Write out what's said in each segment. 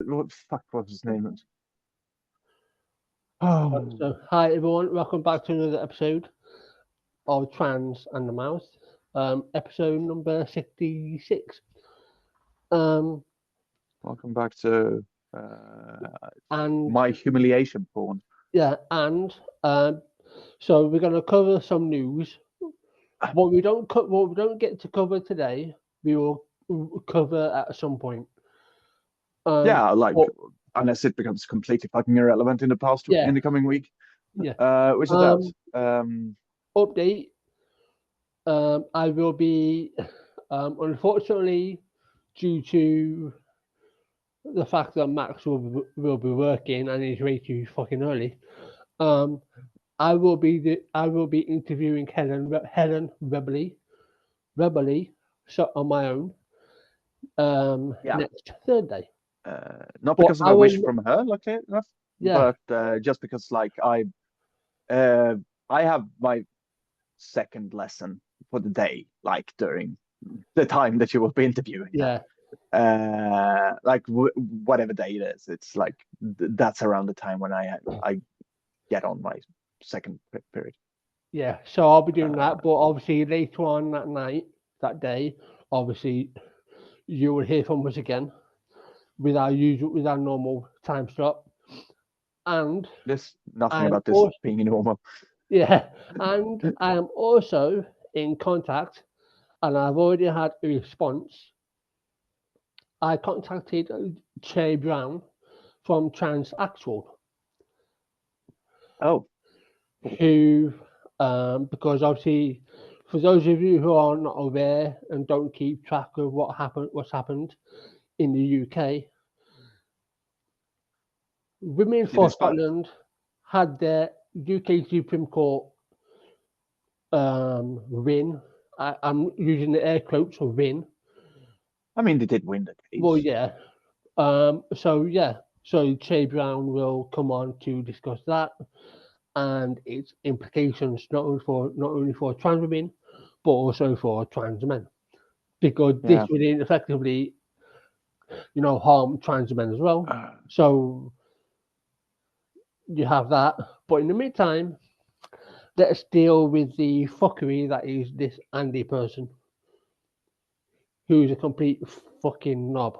what the fuck was his name? Oh, So, hi everyone, welcome back to another episode of Trans and the Mouse, episode number 66. Um, welcome back to uh, and my humiliation porn. yeah, and so we're going to cover some news. What we don't get to cover today, we will cover at some point. Yeah, like But unless it becomes completely fucking irrelevant in the past yeah, in the coming week, yeah. which it does. Um, Update. I will be, unfortunately, due to the fact that Max will be working and he's way too fucking early. Um, I will be interviewing Helen Rebelly so on my own Yeah, next Thursday. not But because of I a will wish from her, luckily enough, yeah but just because uh, I have my second lesson for the day, like during the time that you will be interviewing her. yeah Like whatever day it is, it's like that's around the time when I get on my second period. yeah. So I'll be doing that. Uh, But obviously later on that night, that day, obviously you will hear from us again with our normal time slot. And there's nothing I'm about this also being normal. yeah, and I am also in contact, and I've already had a response. I contacted Che Brown from Transaxle, Oh, who, because obviously, for those of you who are not aware and don't keep track of what's happened in the UK, Women it for is bad. Scotland had their UK Supreme Court win. I'm using the air quotes for win. I mean, they did win the Well, case. yeah. So yeah, so Che Brown will come on to discuss that and its implications not only for trans women but also for trans men because this Yeah. would effectively harm trans men as well. Uh, So you have that, but in the meantime, let's deal with the fuckery that is this Andy person who's a complete fucking knob.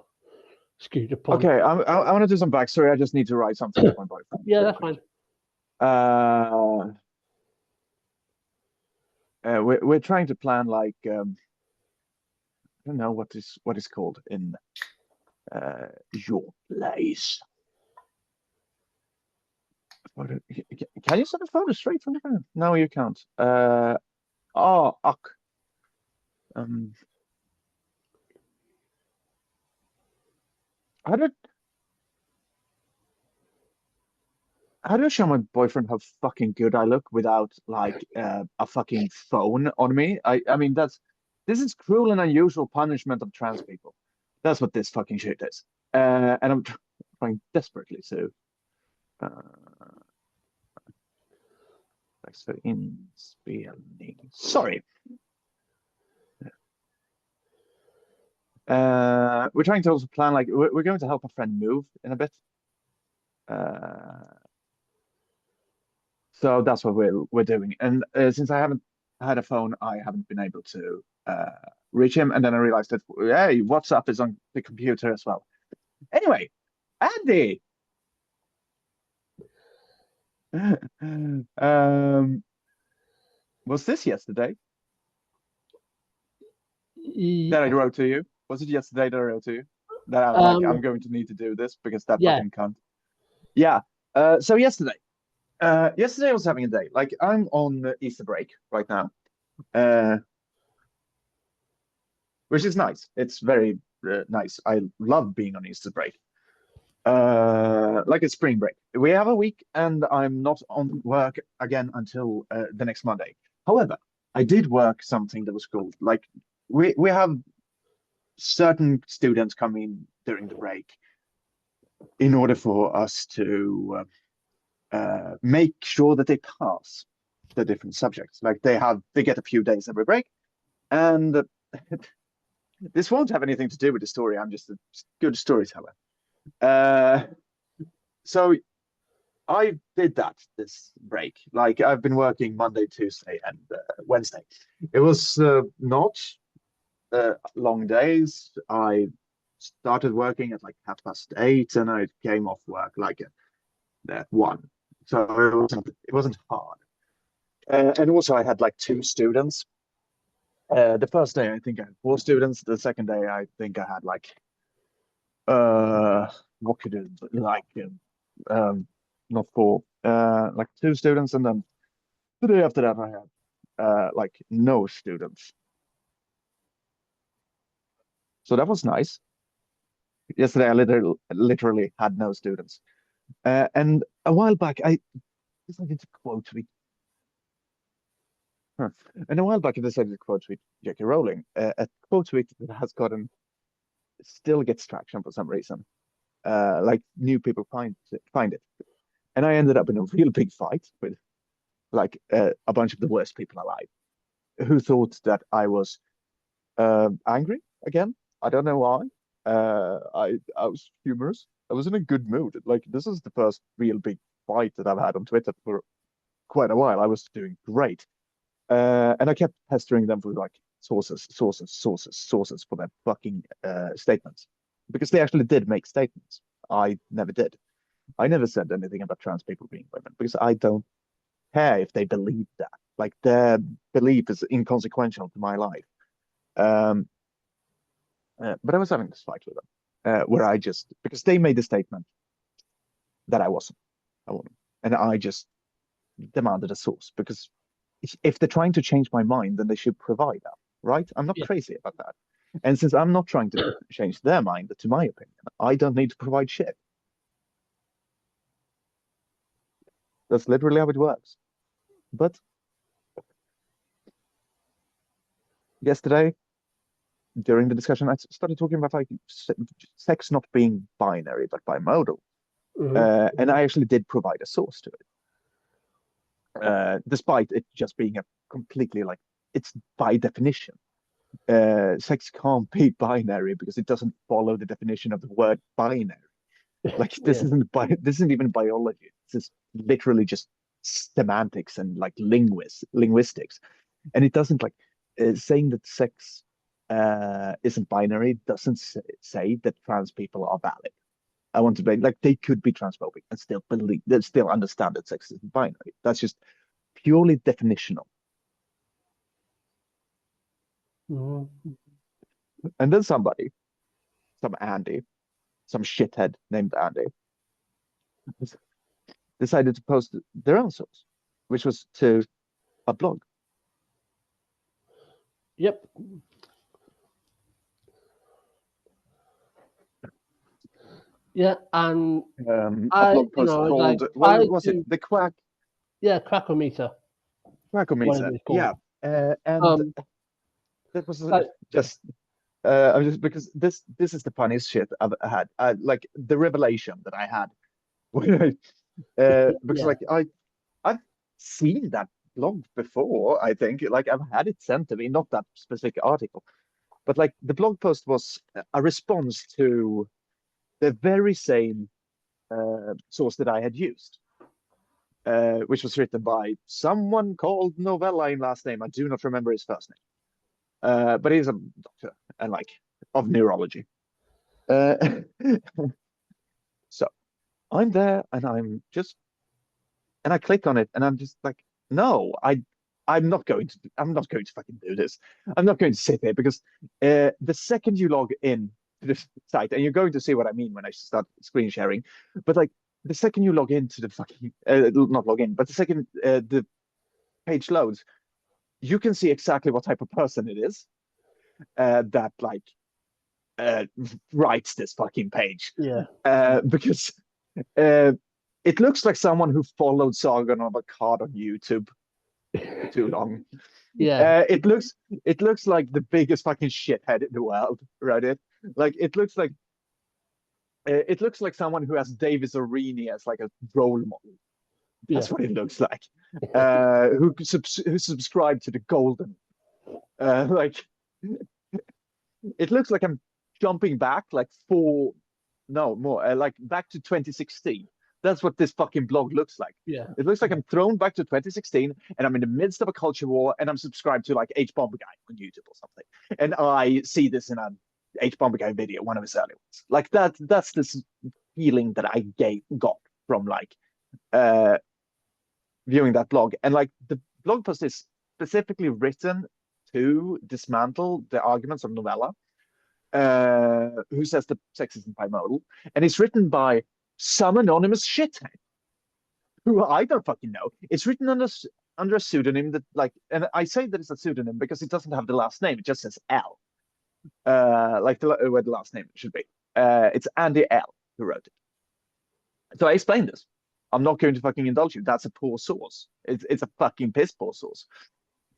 Excuse the pun. okay, I want to do some backstory. I just need to write something to my boyfriend Yeah, real that's quick. fine. Uh, we're trying to plan like I don't know what is called in your place. Can you send a photo straight from the phone? No, you can't. Oh, uck. Um, how did how do I show my boyfriend how fucking good I look without like a fucking phone on me? I mean this is cruel and unusual punishment of trans people. That's what this fucking shit is. And I'm trying desperately to uh, dags för inspelning. Sorry. We're trying to also plan like we're going to help a friend move in a bit. Uh, so that's what we're doing. And since I haven't had a phone, I haven't been able to reach him. And then I realized that hey, WhatsApp is on the computer as well. Anyway, Andy, um, was this yesterday that I Yeah, wrote to you? Was it yesterday that I wrote to you? That I'm like, um, I'm going to need to do this because that yeah, fucking cunt. Yeah. So yesterday. Yesterday I was having a day. Like I'm on Easter break right now, uh, which is nice. It's very nice. I love being on Easter break. Like a spring break. We have a week, and I'm not on work again until the next Monday. However, I did work something that was cool. Like we have certain students come in during the break in order for us to make sure that they pass the different subjects. Like they get a few days every break, and this won't have anything to do with the story. I'm just a good storyteller. Uh, so I did that this break. Like I've been working Monday, Tuesday, and Wednesday. It was not long days. I started working at like 8:30, and I came off work like at 1. So it wasn't hard. And also, I had like 2 students. The first day, I think I had 4 students. The second day, I think I had like uh, what could it like not 4, like 2 students, and then the day after that, I had like no students. So that was nice. Yesterday, I literally had no students. And a while back, I decided to quote tweet. Huh. And a while back, I decided to quote tweet J.K. Rowling. A quote tweet that has gotten still gets traction for some reason. Like new people find it, and I ended up in a real big fight with like a bunch of the worst people alive, who thought that I was angry again. I don't know why. I was humorous. I was in a good mood. Like this is the first real big fight that I've had on Twitter for quite a while. I was doing great. And I kept pestering them for like sources for their fucking statements. Because they actually did make statements. I never did. I never said anything about trans people being women because I don't care if they believe that. Like their belief is inconsequential to my life. Um, but I was having this fight with them, where I just because they made the statement that I wasn't a woman, and I just demanded a source because if they're trying to change my mind, then they should provide that, right? I'm not Yeah. crazy about that. And since I'm not trying to change their mind, to my opinion, I don't need to provide shit. That's literally how it works. But yesterday, during the discussion, I started talking about like sex not being binary but bimodal, Mhm. and I actually did provide a source to it, despite it just being a completely like it's by definition. Sex can't be binary because it doesn't follow the definition of the word binary. Like Yeah. this isn't even biology. This is literally just semantics and like linguistics. And it doesn't like saying that sex isn't binary doesn't say that trans people are valid. I want to be like they could be transphobic and still believe they still understand that sex isn't binary. That's just purely definitional. Mhm. And then somebody, some Andy, some shithead named Andy, decided to post their own source, which was to a blog. Yep. Yeah, and A I, blog post like called, what prior was it? to, The yeah, Crackometer, whatever Quackometer. it's Yeah. called. And Um, that was like, just, I just because this is the funniest shit I've had. Like the revelation that I had when because yeah, like I've seen that blog before. I think like I've had it sent to me, not that specific article, but like the blog post was a response to the very same source that I had used, which was written by someone called Novella in last name. I do not remember his first name, but he's a doctor and like of neurology. Uh, so I'm there and I click on it and I'm just like, no, I'm not going to fucking do this. I'm not going to sit here because the second you log in to this site, and you're going to see what I mean when I start screen sharing, but like the second you log into the fucking not log in, but the second the page loads, you can see exactly what type of person it is that like uh, writes this fucking page yeah, because uh, it looks like someone who followed Saga of a card on YouTube for too long. yeah, Uh, it looks it looks like the biggest fucking shithead in the world, right? Like it looks like someone who has Davis Orini as like a role model. yeah, That's what it looks like. Who subscribed to the golden. Like it looks like I'm jumping back like no, more like back to 2016. That's what this fucking blog looks like. Yeah. It looks like I'm thrown back to 2016 and I'm in the midst of a culture war and I'm subscribed to like H Bomber Guy on YouTube or something. And I see this in an H Bomber Guy video, one of his early ones. Like that's this feeling that I got from like viewing that blog. And like the blog post is specifically written to dismantle the arguments of Novella, who says that sex isn't bimodal. And it's written by some anonymous shithead who I don't fucking know. It's written under a pseudonym that like, and I say that it's a pseudonym because it doesn't have the last name. It just says L, like where the last name should be. It's Andy L who wrote it. So I explained this. I'm not going to fucking indulge you. That's a poor source. It's a fucking piss poor source.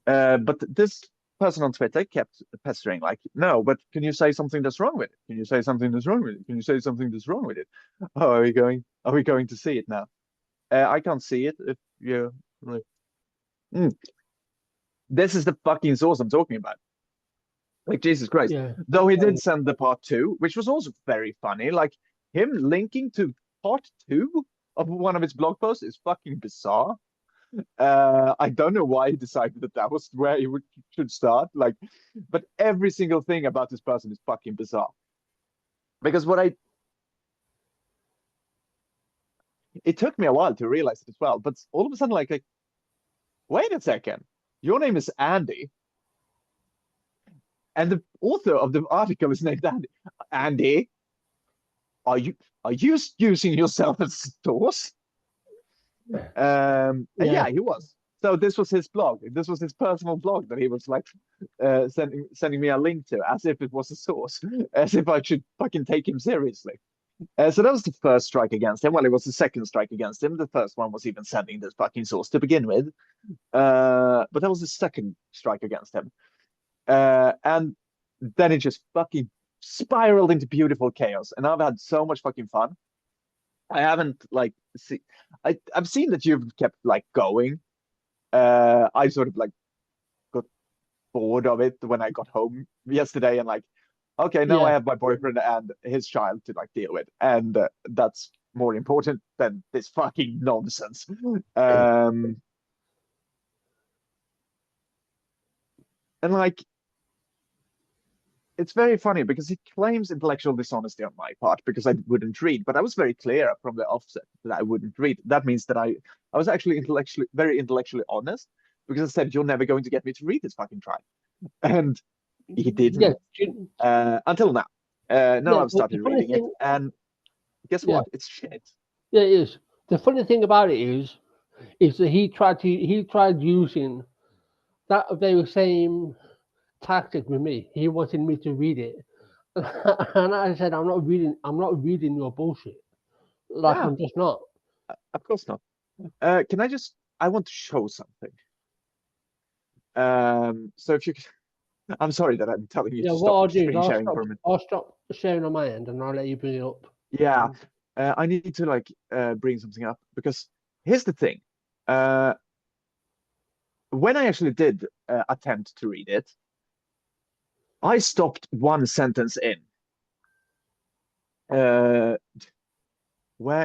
But this person on Twitter kept pestering, like, no, but can you say something that's wrong with it? Can you say something that's wrong with it? Can you say something that's wrong with it? Oh, are we going to see it now? I can't see it if you like, this is the fucking source I'm talking about. Like, Jesus Christ. Yeah. Though he did send the part 2, which was also very funny. Like him linking to part 2 of one of his blog posts is fucking bizarre. I don't know why he decided that was where he should start. Like, but every single thing about this person is fucking bizarre. Because it took me a while to realize it as well. But all of a sudden, like, wait a second, your name is Andy, and the author of the article is named Andy. Andy, are you using yourself as a source? And yeah, he was. So this was his blog. This was his personal blog that he was like sending me a link to, as if it was a source, as if I should fucking take him seriously. So that was the first strike against him. Well, it was the second strike against him. The first one was even sending this fucking source to begin with. But that was the second strike against him. And then it just fucking spiraled into beautiful chaos. And I've had so much fucking fun. I haven't like I've seen that you've kept like going. I sort of like got bored of it when I got home yesterday and like, okay, now I have my boyfriend and his child to like deal with, and that's more important than this fucking nonsense. And like, it's very funny because he claims intellectual dishonesty on my part because I wouldn't read, but I was very clear from the offset that I wouldn't read. That means that I was actually very intellectually honest because I said, you're never going to get me to read this fucking track. And he didn't. Until now. Now I've started reading it, and guess what? It's shit. Yeah, it is. The funny thing about it is that he tried using that very same tactic with me. He wanted me to read it, and I said, I'm not reading your bullshit. Like, I'm just not. Of course not. Can I want to show something. So if you I'm sorry that I'm telling you to stop screen sharing for a minute. I'll stop sharing on my end and I'll let you bring it up. Yeah. I need to like bring something up because here's the thing. When I actually did attempt to read it, I stopped one sentence in. Where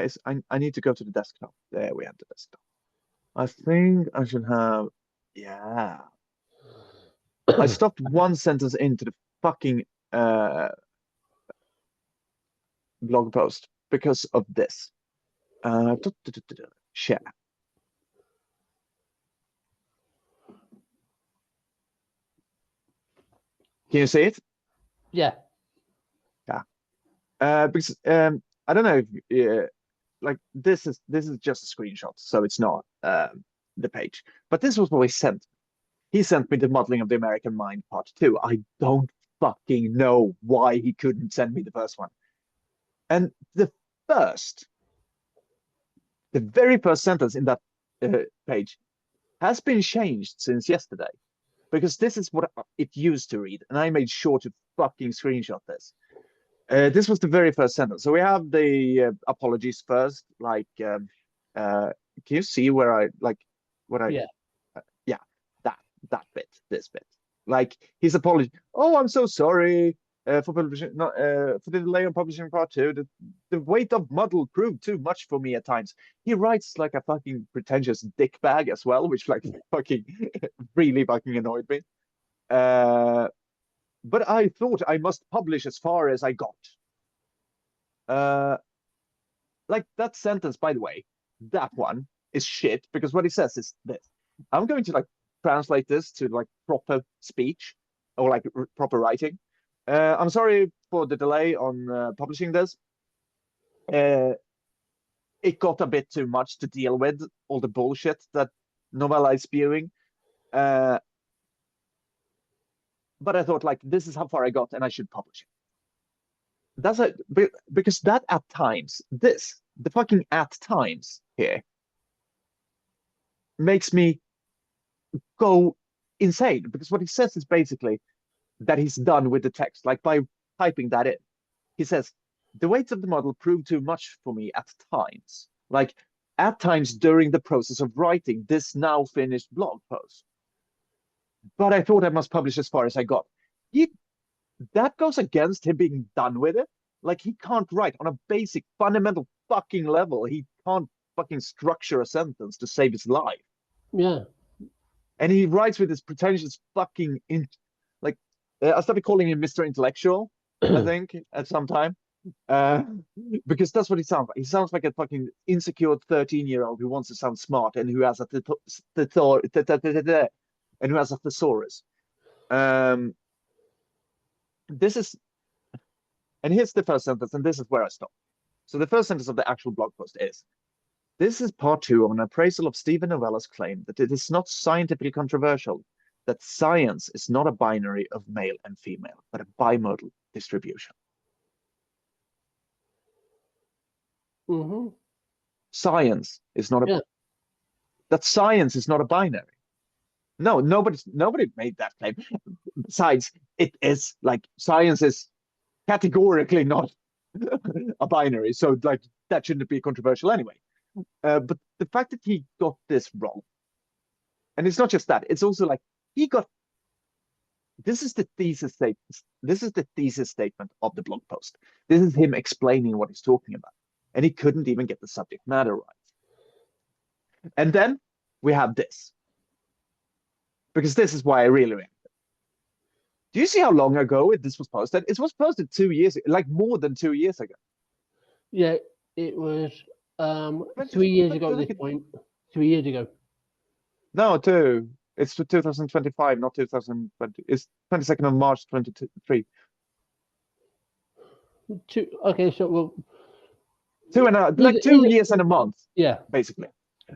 is I need to go to the desktop. There we have the desktop. I think I should have, yeah. I stopped one sentence into the fucking blog post because of this. Share. Can you see it? Yeah. Yeah. Because I don't know if like this is just a screenshot, so it's not the page. But this was what he sent. He sent me the Modeling of the American Mind Part 2. I don't fucking know why he couldn't send me the first one. And the very first sentence in that page has been changed since yesterday. Because this is what it used to read. And I made sure to fucking screenshot this. This was the very first sentence. So we have the apologies first. Like, can you see where I, like, what I, yeah, that bit, this bit. Like, his apology. Oh, I'm so sorry. for publishing, not for the delay on publishing part two. The weight of muddle proved too much for me at times. He writes like a fucking pretentious dickbag as well, which like fucking really fucking annoyed me. But I thought I must publish as far as I got. Uh, like that sentence, by the way, that one is shit because what he says is this. I'm going to like translate this to like proper speech or like proper writing. I'm sorry for the delay on publishing this. Uh, it got a bit too much to deal with, all the bullshit that novella is spewing. Uh, but I thought like this is how far I got, and I should publish it. That's a because that at times, the fucking at times here makes me go insane because what he says is basically that he's done with the text, like by typing that in. He says, the weight of the model proved too much for me at times. Like at times during the process of writing this now finished blog post. But I thought I must publish as far as I got. That goes against him being done with it. Like he can't write on a basic fundamental fucking level. He can't fucking structure a sentence to save his life. Yeah. And he writes with this pretentious fucking like I started calling him Mr. Intellectual, I think, at some time. Uh, because that's what he sounds like. He sounds like a fucking insecure 13-year-old who wants to sound smart and who has a and who has a thesaurus. This is, and here's the first sentence, and this is where I stop. So the first sentence of the actual blog post is, this is part two of an appraisal of Stephen Novella's claim that it is not scientifically controversial that science is not a binary of male and female, but a bimodal distribution. Mm-hmm. Science is not a Yeah. that science is not a binary. No, nobody made that claim. Besides, it is like science is categorically not a binary, so like that shouldn't be controversial anyway. But the fact that he got this wrong, and it's not just that, it's also like he got. This is the thesis statement. This is the thesis statement of the blog post. This is him explaining what he's talking about, and he couldn't even get the subject matter right. And then we have this, because this is why I really reacted. Do you see how long ago this was posted? It was posted 2 years, like more than 2 years ago. Yeah, it was 3 years ago at this point. 3 years ago. No, two. It's 2025, not 2020. It's 22nd of March 2023. Okay, so well, 2 years and a month. Yeah, basically.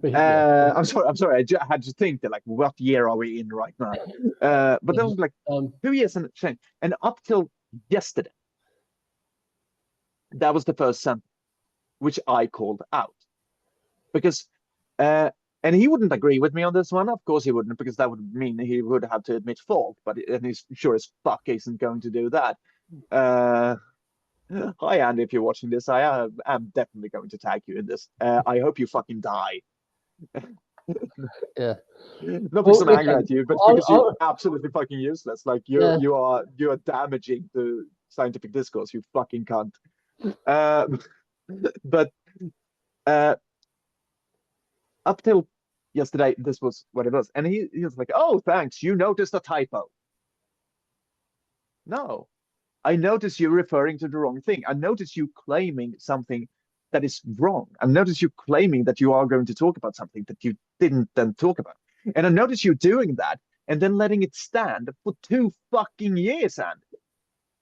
yeah. I'm sorry. I had to think that like, what year are we in right now? But that was like 2 years and change. And up till yesterday, that was the first sentence, which I called out because, and he wouldn't agree with me on this one. Of course, he wouldn't, because that would mean he would have to admit fault. But and he's sure as fuck isn't going to do that. Hi, Andy, if you're watching this, I am definitely going to tag you in this. I hope you fucking die. Yeah. Not because I'm angry at you, but because you're absolutely fucking useless. Like you are damaging the scientific discourse, you fucking cunt. But up till yesterday, this was what it was. And he was like, oh, thanks, you noticed a typo. No. I notice you referring to the wrong thing. I notice you claiming something that is wrong. I notice you claiming that you are going to talk about something that you didn't then talk about. And I notice you doing that and then letting it stand for 2 fucking years, Andy.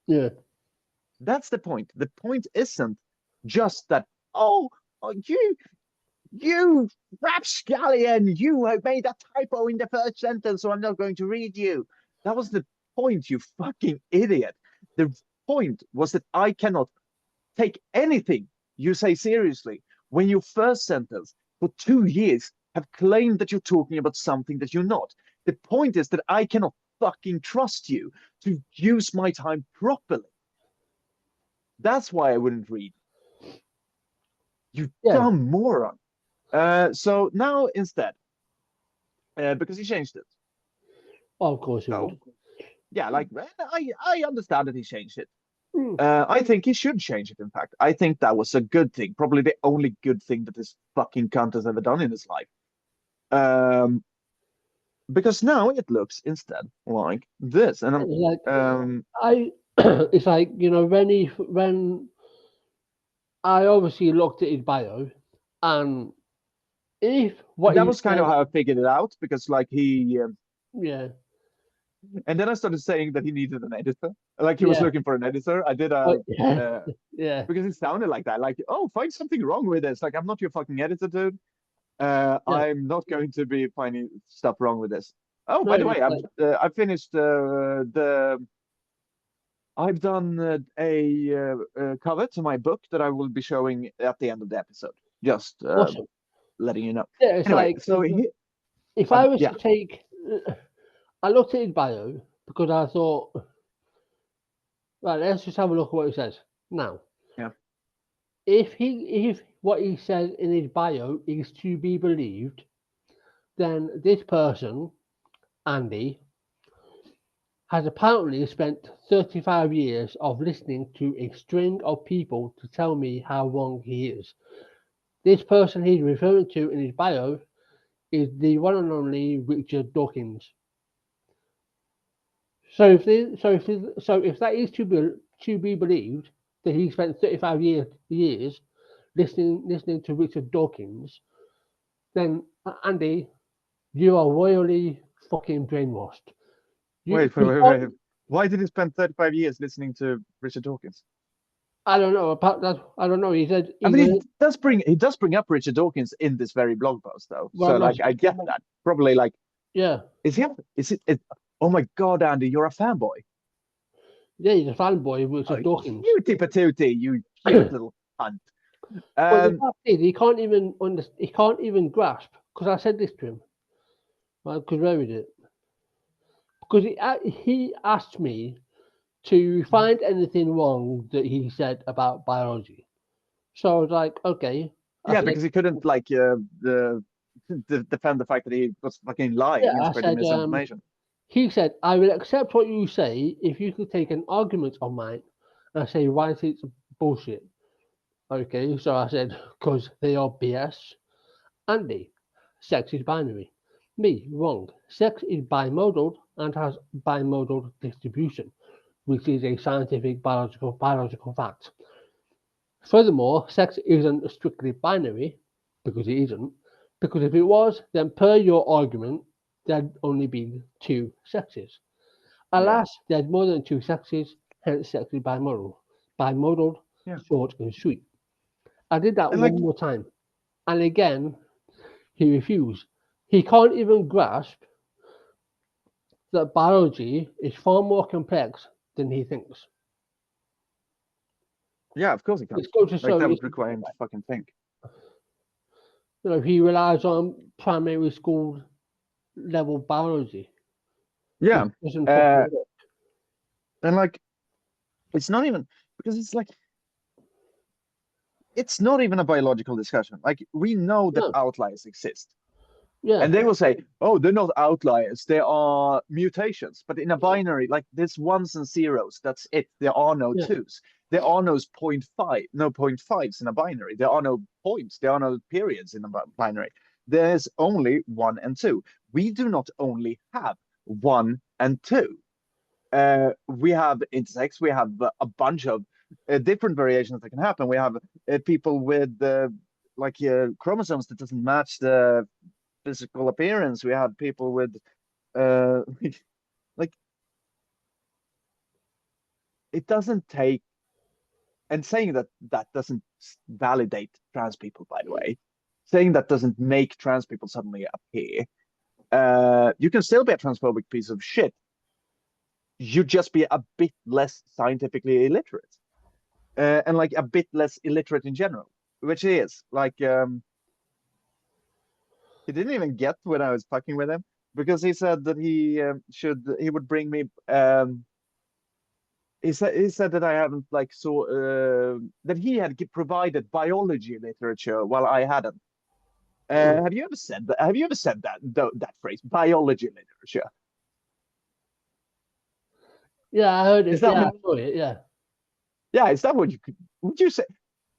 Yeah. That's the point. The point isn't just that, oh you rapscallion, you have made a typo in the first sentence, so I'm not going to read you. That was the point, you fucking idiot. The point was that I cannot take anything you say seriously when your first sentence for 2 years have claimed that you're talking about something that you're not. The point is that I cannot fucking trust you to use my time properly. That's why I wouldn't read. You dumb moron. So now instead, because he changed it. Oh, of course he would. Yeah, like I understand that he changed it. Hmm. I think he should change it, in fact. I think that was a good thing. Probably the only good thing that this fucking cunt has ever done in his life. Um, because now it looks instead like this. And It's like um, I, it's like when I obviously looked at his bio, and if what that he was kind of said, how I figured it out because like yeah, and then I started saying that he needed an editor. Like he was yeah, looking for an editor. I did but a, yeah, uh, yeah, because it sounded like that. Like, oh, find something wrong with this. Like, I'm not your fucking editor, dude. yeah. I'm not going to be finding stuff wrong with this. Oh, No, by the it's way, like I finished I've done a cover to my book that I will be showing at the end of the episode. Just awesome. letting you know. Yeah, it's Anyway, like so he, if I was yeah, to take, I looked at his bio because I thought, right, let's just have a look at what it says now. yeah, If what he said in his bio is to be believed, then this person, Andy, has apparently spent 35 years of listening to a string of people to tell me how wrong he is. This person he's referring to in his bio is the one and only Richard Dawkins. So if that is to be believed that he spent 35 years listening to Richard Dawkins, then Andy, you are royally fucking brainwashed. You, wait, wait, you wait, can't, wait. Why did he spend 35 years listening to Richard Dawkins? I don't know about that. I don't know. He said I either mean, he does bring up Richard Dawkins in this very blog post, though. well, So, no, like, I get that. Probably, like, yeah, is he? Oh my God, Andy, you're a fanboy. yeah, he's a fanboy of Oh, Richard Dawkins. cutie patootie, you cute little cunt. But the Um, fact is, he can't even grasp because I said this to him. Right, because where is it? Because he asked me to find anything wrong that he said about biology. So I was like, okay. I yeah, said, because he couldn't like defend the fact that he was fucking yeah, lying and I spreading said, misinformation. he said, I will accept what you say if you could take an argument of mine and say why it's bullshit. Okay, so I said, because they are BS. Andy, sex is binary. Me, wrong. Sex is bimodal and has bimodal distribution, which is a scientific biological fact. Furthermore, sex isn't strictly binary, because it isn't, because if it was, then per your argument, there'd only be two sexes. Yeah, Alas, there's more than two sexes, hence sex is bimodal. Bimodal, yeah, short and sweet. I did that and like, one more time, and again, he refused. He can't even grasp that biology is far more complex than he thinks. yeah, of course he can't. It's going to Like show that you, would require him to fucking think. he relies on primary school level biology, which Yeah, doesn't uh, fucking work. and like it's not even because it's not even a biological discussion. Like we know that No, outliers exist. yeah, And they will say, oh, they're not outliers, they are mutations. But in a binary, like there's ones and zeros, that's it. There are no yeah, twos. There are no point five, no point fives in a binary. There are no points. There are no periods in a binary. There's only one and two. We do not only have one and two. We have intersex. We have a bunch of different variations that can happen. We have people with chromosomes that doesn't match the physical appearance. We have people with uh like it doesn't take and saying that that doesn't validate trans people, by the way. Saying that doesn't make trans people suddenly appear. You can still be a transphobic piece of shit. You just be a bit less scientifically illiterate. And like a bit less illiterate in general, which he is. He didn't even get when I was fucking with him because he said that he would bring me he said that I haven't like so that he had provided biology literature while I hadn't. mm, Have you ever said that? Have you ever said that phrase, biology literature? yeah. I heard Is it. that Yeah, what? I saw it. Yeah, Yeah, is that what you could? Would you say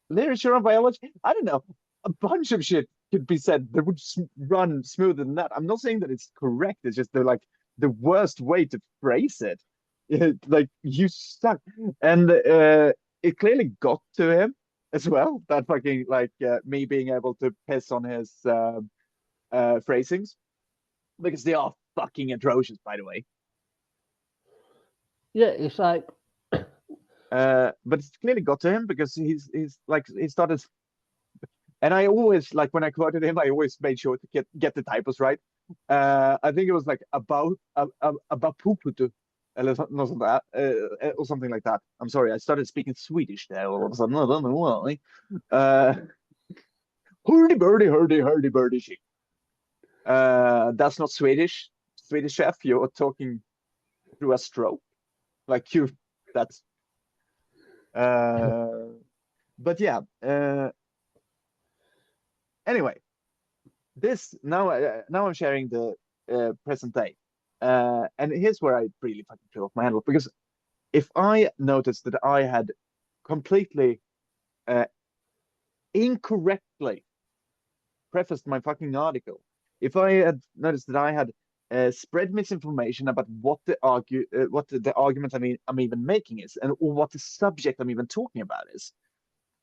literature on biology? I don't know. A bunch of shit could be said that would run smoother than that. I'm not saying that it's correct. It's just the worst way to phrase it. Like you suck, and it clearly got to him as well. That fucking me being able to piss on his phrasings because they are fucking atrocious, by the way. Yeah, it's like But it's clearly got to him because he's like he started. And I always like when I quoted him, I always made sure to get the typos right. I think it was like about puputu, or something like that. I'm sorry, I started speaking Swedish there all of a sudden. I don't know why. Uh, hurdy birdie chick. That's not Swedish. Swedish chef, you're talking through a stroke. Like you, that's. Uh, but yeah. Anyway, this now I'm sharing the present day, and here's where I really fucking feel off my handle because if I noticed that I had completely uh, incorrectly prefaced my fucking article, if I had noticed that I had spread misinformation about what the argument I'm even making is, and or what the subject I'm even talking about is,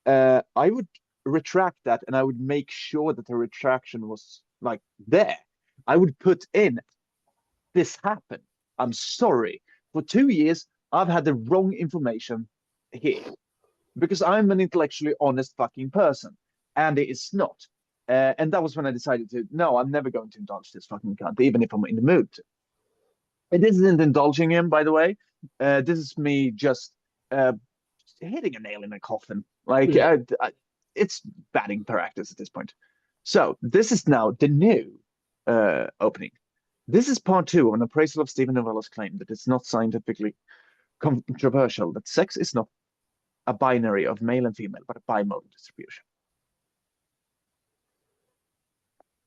I would retract that and I would make sure that the retraction was like there. I would put in this happened. I'm sorry. For 2 years, I've had the wrong information here because I'm an intellectually honest fucking person, and it is not. And that was when I decided to no, I'm never going to indulge this fucking cunt, even if I'm in the mood to. And this isn't indulging him, by the way. This is me just uh, hitting a nail in a coffin. Like yeah, it's batting practice at this point. So this is now the new opening. This is part two of an appraisal of Stephen Novella's claim that it's not scientifically controversial that sex is not a binary of male and female, but a bimodal distribution.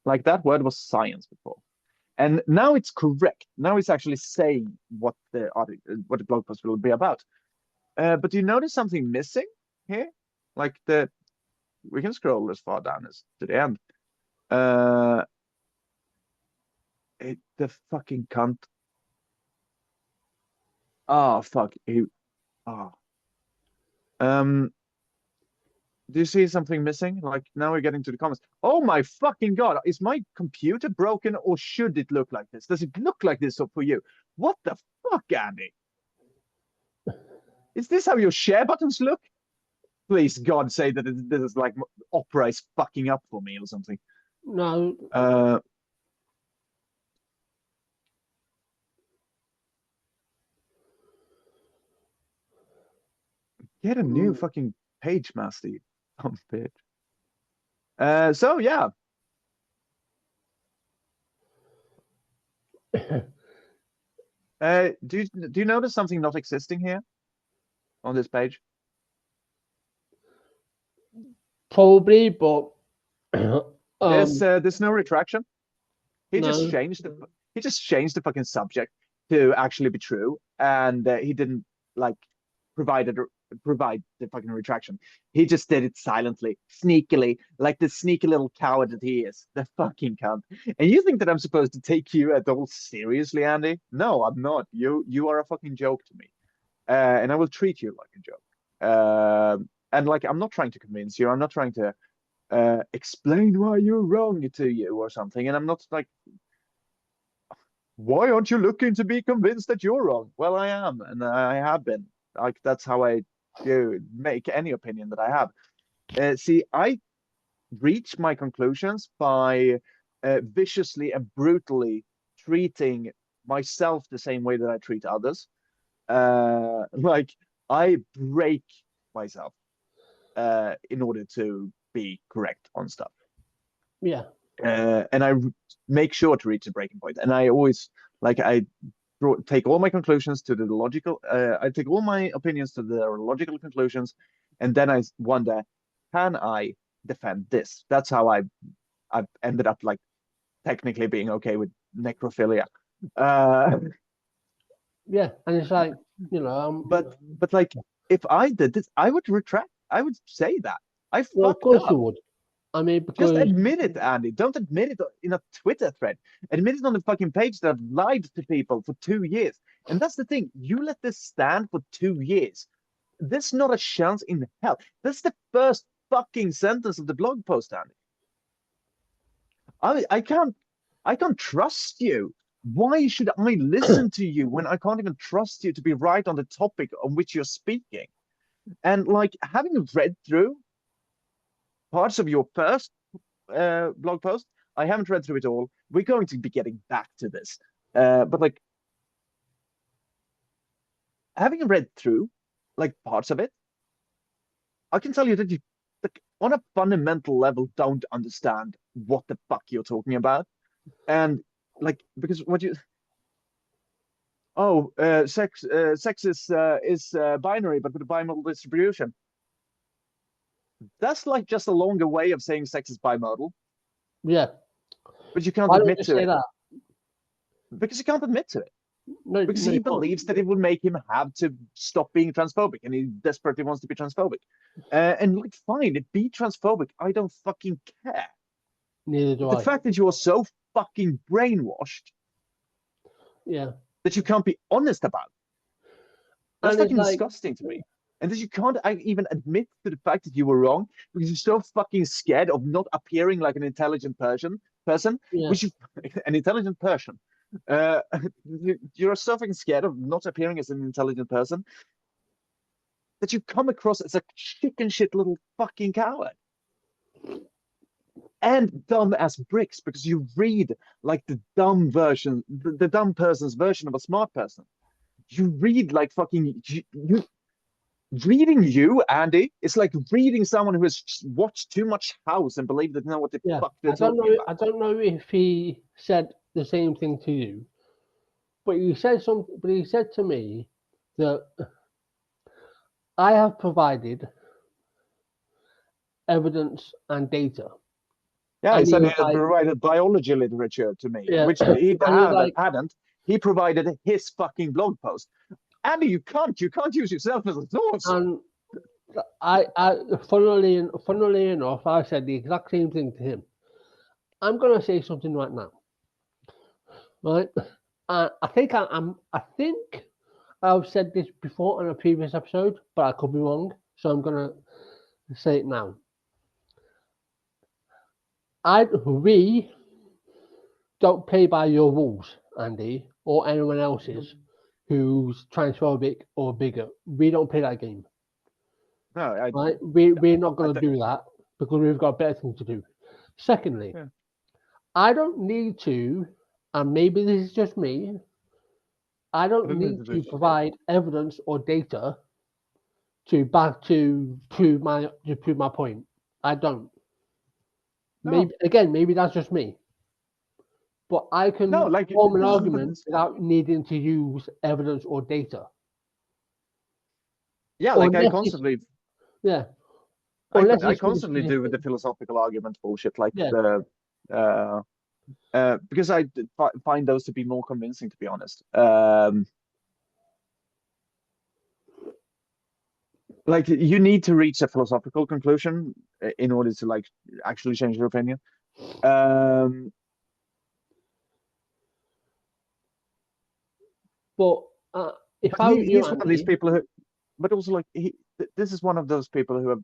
Like that word was science before. And now it's correct. Now it's actually saying what the blog post will be about. But do you notice something missing here? Like we can scroll as far down as to the end. Uh, the fucking cunt. Oh fuck. Oh. Um. Do you see something missing? Like now we're getting to the comments. Oh my fucking god! Is my computer broken, or should it look like this? Does it look like this for you? What the fuck, Andy? Is this how your share buttons look? Please, God, say that this is like Opera is fucking up for me or something. no, Uh, Get a new fucking page master, you dumb bitch. So yeah, do you notice something not existing here on this page? probably, but There's no retraction. He just no, changed the fucking subject to actually be true, and he didn't like provide it provide the fucking retraction. He just did it silently, sneakily, like the sneaky little coward that he is, the fucking cunt. And you think that I'm supposed to take you at all seriously, Andy? No, I'm not. You are a fucking joke to me, and I will treat you like a joke. And like I'm not trying to convince you. I'm not trying to explain why you're wrong to you or something. And I'm not like, why aren't you looking to be convinced that you're wrong? Well, I am, and I have been. Like that's how I do make any opinion that I have. See, I reach my conclusions by viciously and brutally treating myself the same way that I treat others. Like I break myself in order to be correct on stuff. yeah, And I make sure to reach a breaking point. And I always like I take all my conclusions to the logical. I take all my opinions to the logical conclusions, and then I wonder, can I defend this? That's how I've ended up like technically being okay with necrophilia. Uh, yeah, and it's like but like if I did this, I would retract. I would say that I Well, of fucked course you up. would. I mean, Just because admit it, Andy. Don't admit it in a Twitter thread. Admit it on the fucking page that I've lied to people for 2 years. And that's the thing. You let this stand for 2 years. There's not a chance in hell. That's the first fucking sentence of the blog post, Andy. I can't trust you. Why should I listen to you when I can't even trust you to be right on the topic on which you're speaking? And like having read through parts of your first blog post, I haven't read through it all. We're going to be getting back to this. But like having read through like parts of it, I can tell you that you like on a fundamental level don't understand what the fuck you're talking about. And like because what you sex is binary but with a bimodal distribution. That's like just a longer way of saying sex is bimodal, yeah, but you can't why don't admit you to say it that? because you can't admit to it. No, Because no, he you can't. believes that it will make him have to stop being transphobic, and he desperately wants to be transphobic. And like, fine, be transphobic. I don't fucking care. Neither But do the I. fact that you are so fucking brainwashed Yeah, that you can't be honest about, that's and it's fucking like, disgusting to me. And that you can't even admit to the fact that you were wrong because you're so fucking scared of not appearing like an intelligent person, yeah, which you, an intelligent person. Uh, you're so fucking scared of not appearing as an intelligent person that you come across as a chicken shit little fucking coward and dumb as bricks because you read like the dumb version, the dumb person's version of a smart person. You read like fucking you reading you, Andy. It's like reading someone who has watched too much House and believe they know what the yeah. fuck they're talking I about. don't know if he said the same thing to you, but he said something. But he said to me that I have provided evidence and data, Yeah, he and he said he was had like, provided biology literature to me, yeah, which he and he was like, hadn't. He provided his fucking blog post. Andy, you can't use yourself as a source. and funnily enough, I said the exact same thing to him. I'm gonna say something right now, right? I think I've said this before in a previous episode, but I could be wrong, so I'm gonna say it now. We don't play by your rules, Andy, or anyone else's who's transphobic or bigger. We don't play that game, No, right? We're not I gonna do that because we've got better things to do. Secondly, yeah. I don't need to, and maybe this is just me, I I don't don't need need to do to shit. provide evidence or data to prove my point. I don't. No, Maybe that's just me. But I no, can like form an this is argument without needing to use evidence or data. yeah, like Unless it's yeah. Unless I it's for the constantly do with specific the philosophical argument bullshit, like yeah. the uh because I find those to be more convincing, to be honest. Like you need to reach a philosophical conclusion in order to like actually change your opinion. Um, But if but I were you, he's one of these Andy, people who, but also like this is one of those people who have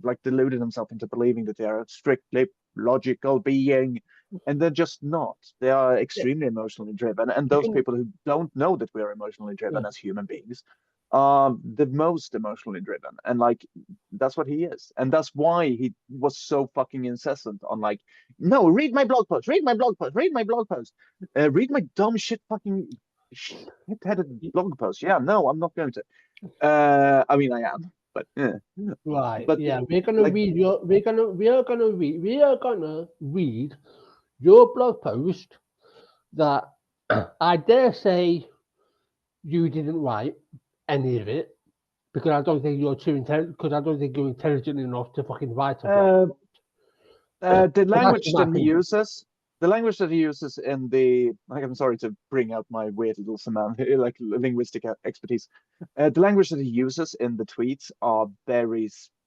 like deluded himself into believing that they are a strictly logical being, and they're just not. They are yeah, extremely emotionally driven, and you those can people who don't know that we are emotionally yeah. driven as human beings are the most emotionally driven, and like that's what he is, and that's why he was so fucking incessant on like, no, read my blog post, read my blog post, read my blog post, read my dumb shit fucking shit-headed blog post. Yeah, no, I'm not going to. I mean, I am, but yeah, Right. but Yeah. We're gonna like, read your we are gonna read your blog post that I dare say you didn't write any of it because I don't think you're too intelligent because I don't think you're intelligent enough to fucking write a blog. uh, the But that's language my that he opinion. uses, the language that he uses in the like, I'm sorry to bring out my weird little like linguistic expertise. The language that he uses in the tweets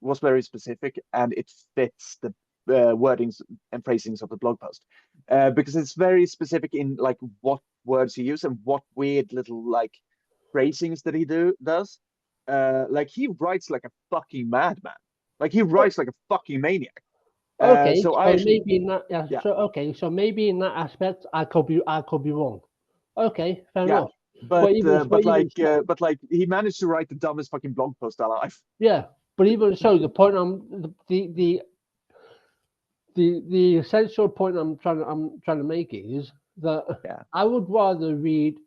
was very specific, and it fits the wordings and phrasings of the blog post, because it's very specific in like what words he uses and what weird little like phrasings that he does. Like he writes like a fucking madman. Like he Oh, writes like a fucking maniac. okay, So I so actually, maybe in that, yeah, yeah. so okay, so maybe in that aspect, I could be wrong. Okay, fair Yeah, enough. But even so, but like he managed to write the dumbest fucking blog post alive. yeah, but even so, the point the essential point I'm trying to make is that Yeah, I would rather read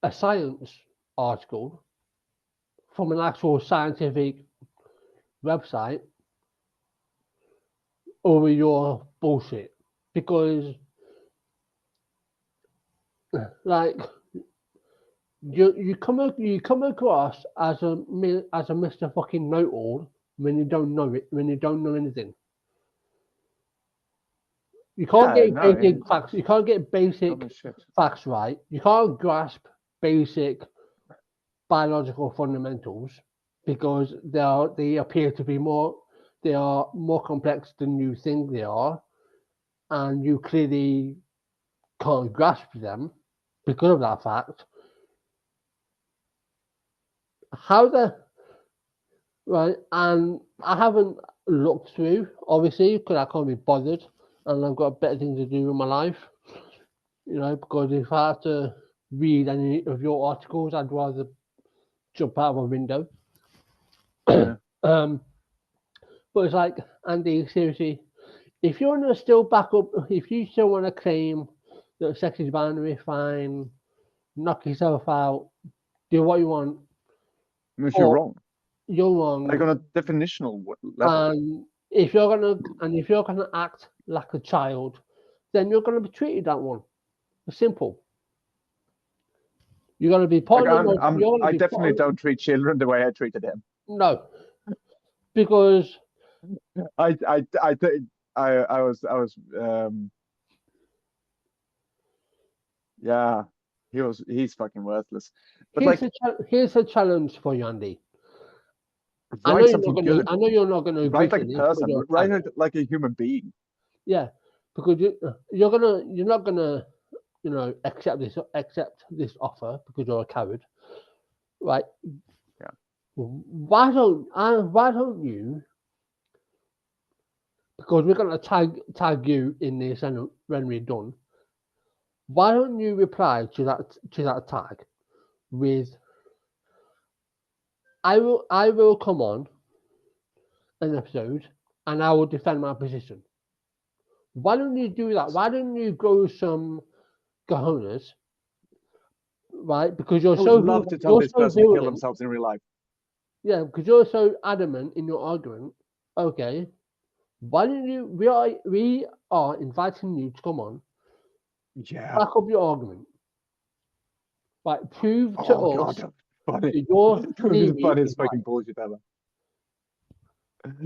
a science article from an actual scientific website over your bullshit, because like you come across as a Mr. fucking know all when you don't know it, when you don't know anything. You can't yeah, get no, basic facts. You can't get dumb basic as shit. facts right. You can't grasp basic biological fundamentals because they appear to be they are more complex than you think they are, and you clearly can't grasp them because of that fact. How the right? And I haven't looked through, obviously, because I can't be bothered, and I've got better things to do in my life. Because if I have to read any of your articles, I'd rather jump out of a window. Yeah, Um, but it's like, Andy, seriously, if you want to still back up, if you still want to claim that sex is binary, fine, knock yourself out, do what you want, if you're or wrong, you're like wrong. on a definitional level. And if you're gonna act like a child, then you're gonna be treated that one. It's simple. You're gonna be put Like on the you're gonna I be put definitely on don't treat children the way I treated him. no, because I think I was yeah, he's fucking worthless. But like here's a challenge for you, Andy. write something good, I know you're not gonna agree write like to a this, but person, you're a write faggot. it like a human being. Yeah, because you're not gonna accept this offer because you're a coward, right? Yeah. Why don't you, because we're gonna tag you in this and when we're done, why don't you reply to that tag with I will come on an episode and I will defend my position. Why don't you do that? Why don't you grow some cojones, right? Because I would love to tell you're this so person to kill virulent. themselves in real life. Yeah, because you're so adamant in your argument. Okay, why don't you? We are inviting you to come on, Yeah. back up your argument, right? Prove to Oh God, us that was funny. that your That was the theory is funniest right. fucking bullshit ever.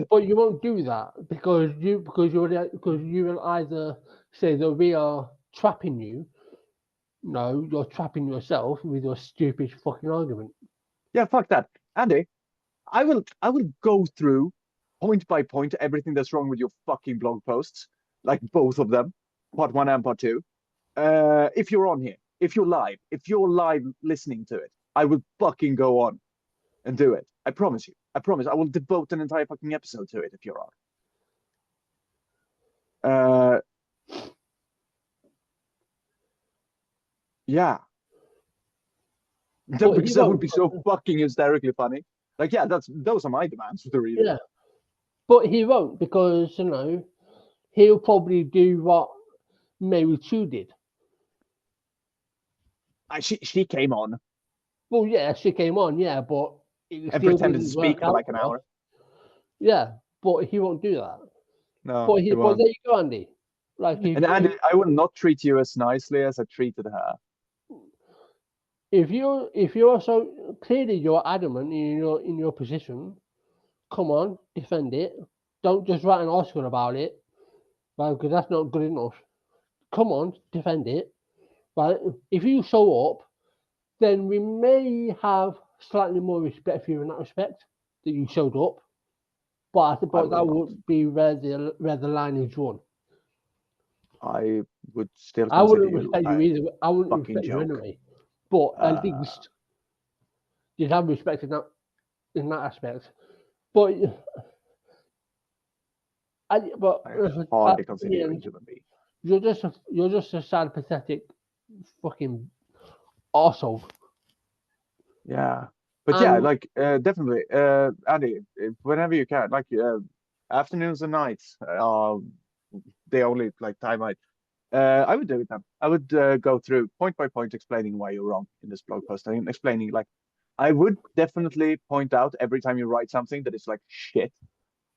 But you won't do that because you will either say that we are trapping you. No, you're trapping yourself with your stupid fucking argument. Yeah, fuck that. Andy, I will go through point by point everything that's wrong with your fucking blog posts, like both of them, part one and part two. If you're on here, if you're live listening to it, I will fucking go on and do it. I promise you. I promise. I will devote an entire fucking episode to it if you're on. Uh, yeah, But he because that would won't. be so fucking hysterically funny. Like, yeah, those are my demands for the reader. Yeah, but he won't because he'll probably do what Mary Chu did. She came on Well, yeah, she came on, yeah, but it and still pretended to didn't speak work for out like an for her. hour. Yeah, but he won't do that. No, he But won't. there you go, Andy. Like And Andy, I will not treat you as nicely as I treated her. if you're so clearly you're adamant in your position, come on, defend it. Don't just write an article about it right? Because that's not good enough. Come on, defend it, right? If you show up, then we may have slightly more respect for you in that respect that you showed up. But I I suppose would that not. would be where the line is drawn. I would still I consider wouldn't you respect you a either. I wouldn't fucking respect you joke. anyway. But at Uh, least you'd have respect in that aspect. But but I at hardly consider the you a end, human being. you're just a sad, pathetic, fucking arsehole. Yeah, but yeah, And like definitely, Andy, whenever you can, like afternoons and nights are the only like time I would do it then. I would go through point by point explaining why you're wrong in this blog post and explaining like I would definitely point out every time you write something that is like shit,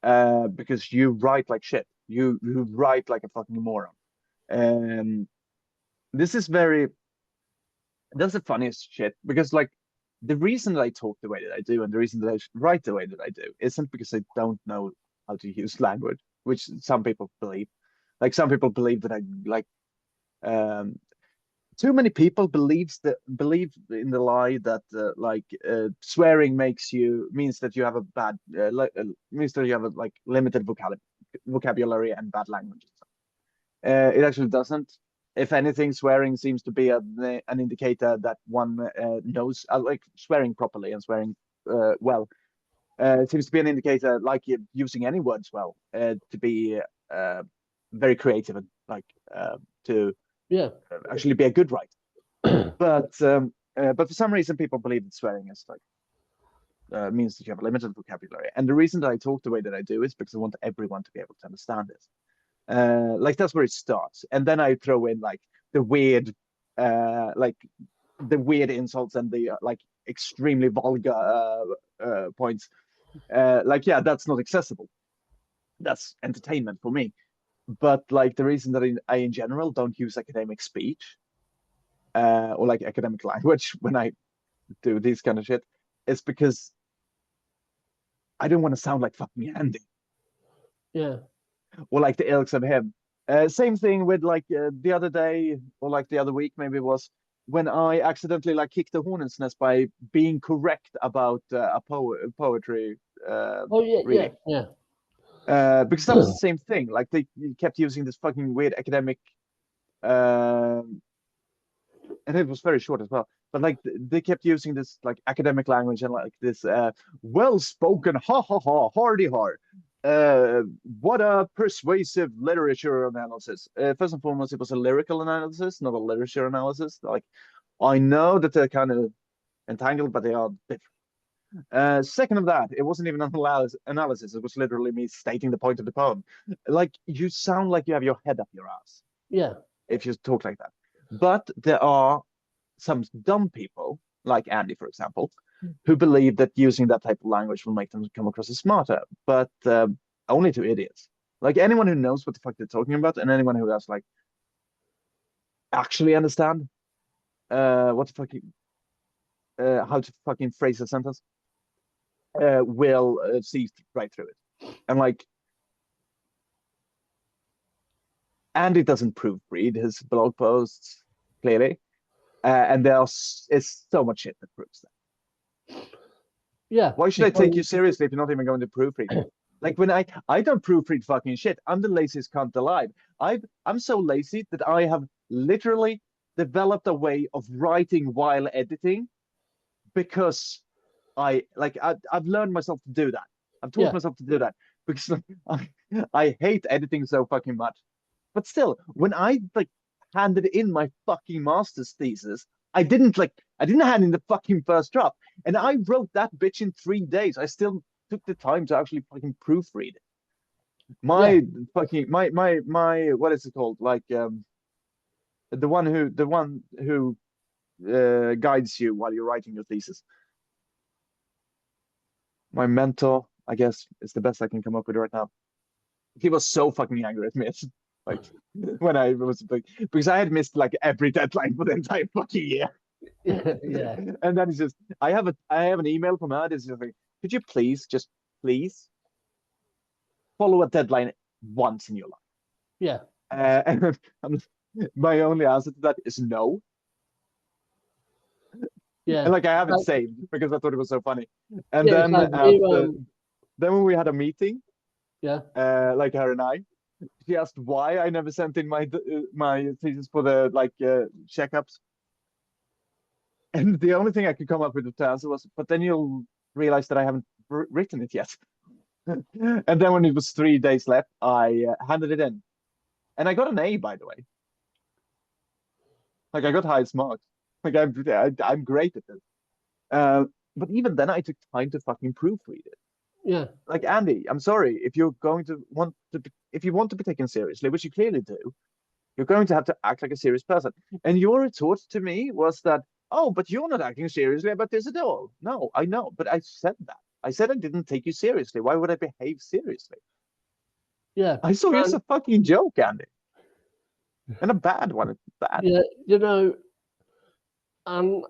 because you write like shit. You write like a fucking moron. Um, this is very that's the funniest shit because like the reason that I talk the way that I do and the reason that I write the way that I do isn't because I don't know how to use language, which some people believe. Like some people believe that I like um too many people believe in the lie that swearing means that you have a bad means that you have a like limited vocabulary and bad language. It actually doesn't. If anything, swearing seems to be an indicator that one knows, like swearing properly and swearing well. It seems to be an indicator, like using any words well, to be uh, very creative and like to yeah, actually be a good writer. But for some reason, people believe that swearing is like means that you have a limited vocabulary. And the reason that I talk the way that I do is because I want everyone to be able to understand it. Like that's where it starts, and then I throw in like the weird, like the weird insults and the like extremely vulgar points. Like yeah, that's not accessible. That's entertainment for me. But like the reason that I in general don't use academic speech or like academic language when I do this kind of shit is because I don't want to sound like fucking Andy yeah. or like the ilks of him. Same thing with like the other day or like the other week, maybe it was when I accidentally like kicked the hornet's nest by being correct about poetry Oh yeah, yeah, reading. yeah, Because that was the same thing. Like they kept using this fucking weird academic, um, and it was very short as well. But like they kept using this like academic language and like this well-spoken, ha ha ha, hardy har. What a persuasive literature analysis. First and foremost, it was a lyrical analysis, not a literature analysis. Like I know that they're kind of entangled, but they are different. Second of that, it wasn't even an analysis. It was literally me stating the point of the poem. Like you sound like you have your head up your ass yeah, if you talk like that. But there are some dumb people, like Andy, for example, who believe that using that type of language will make them come across as smarter, but only to idiots. Like anyone who knows what the fuck they're talking about, and anyone who has like actually understand what the fucking how to fucking phrase a sentence, will see right through it. And like Andy doesn't proofread his blog posts clearly, and is so much shit that proves that. yeah. Why should I take you Because seriously if you're not even going to proofread? Like when I don't proofread fucking shit. I'm the laziest cunt alive. I'm so lazy that I have literally developed a way of writing while editing because I've learned myself to do that. I've taught yeah, myself to do that because I hate editing so fucking much. But still, when I like handed in my fucking master's thesis, I didn't hand in the fucking first draft, and I wrote that bitch in 3 days. I still took the time to actually fucking proofread it. yeah, My fucking my what is it called? Like the one who guides you while you're writing your thesis. My mentor, I guess, is the best I can come up with right now. He was so fucking angry at me. It's like when I was like, because I had missed like every deadline for the entire fucking year. yeah, And then it's just I have an email from her that's just like, could you please just please follow a deadline once in your life? Yeah. And my only answer to that is no. Yeah. And like I have it Like, saved because I thought it was so funny. And yeah, it's then like we then when we had a meeting, yeah. like her and I, she asked why I never sent in my thesis for the like checkups. And the only thing I could come up with to answer was, but then you'll realize that I haven't written it yet. And then when it was 3 days left, I handed it in, and I got an A, by the way. Like I got highest marks. Like I'm great at this. Uh, but even then, I took time to fucking proofread it. Yeah. Like Andy, I'm sorry if you're going to want to if you want to be taken seriously, which you clearly do, you're going to have to act like a serious person. And your retort to me was that, oh, but you're not acting seriously about this at all. No, I know, but I said that. I said I didn't take you seriously. Why would I behave seriously? Yeah. I saw you as And a fucking joke, Andy, and a bad one. It's bad. yeah, and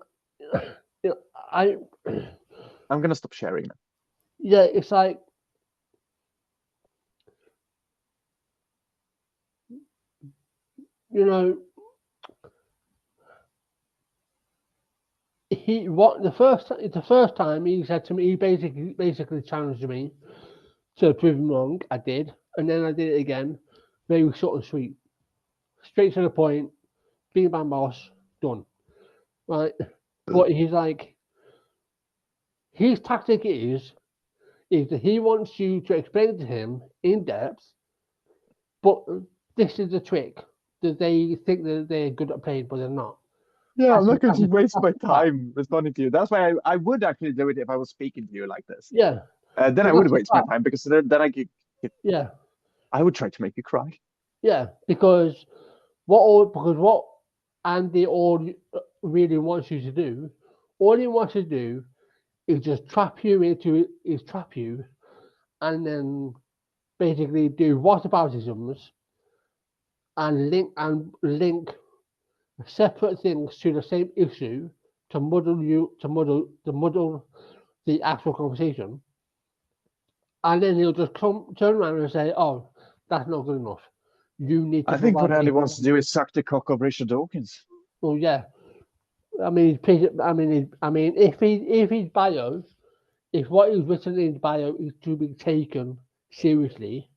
you know, I I'm gonna stop sharing it. yeah, it's like you know, the first time he said to me, he basically challenged me to prove him wrong. I did, and then I did it again, very short and sweet, straight to the point, bing bang boss, done. Right, but he's like, his tactic is that he wants you to explain to him in depth, but this is the trick that they think that they're good at playing, but they're not. Yeah, I'm That's, not going to waste that's my the trap. time responding to you. That's why I would actually do it if I was speaking to you like this. Yeah, Then I but would that's the waste my trap. time because then Yeah, I would try to make you cry. yeah, because what Andy all really wants you to do, all he wants to do is just trap you, and then basically do whataboutisms and link separate things to the same issue to muddle the actual conversation, and then he'll just turn around and say, "Oh, that's not good enough. You need to I think what provide Andy me." wants to do is suck the cock of Richard Dawkins. Well, yeah. I mean, if his bio, if what he's written in his bio is to be taken seriously,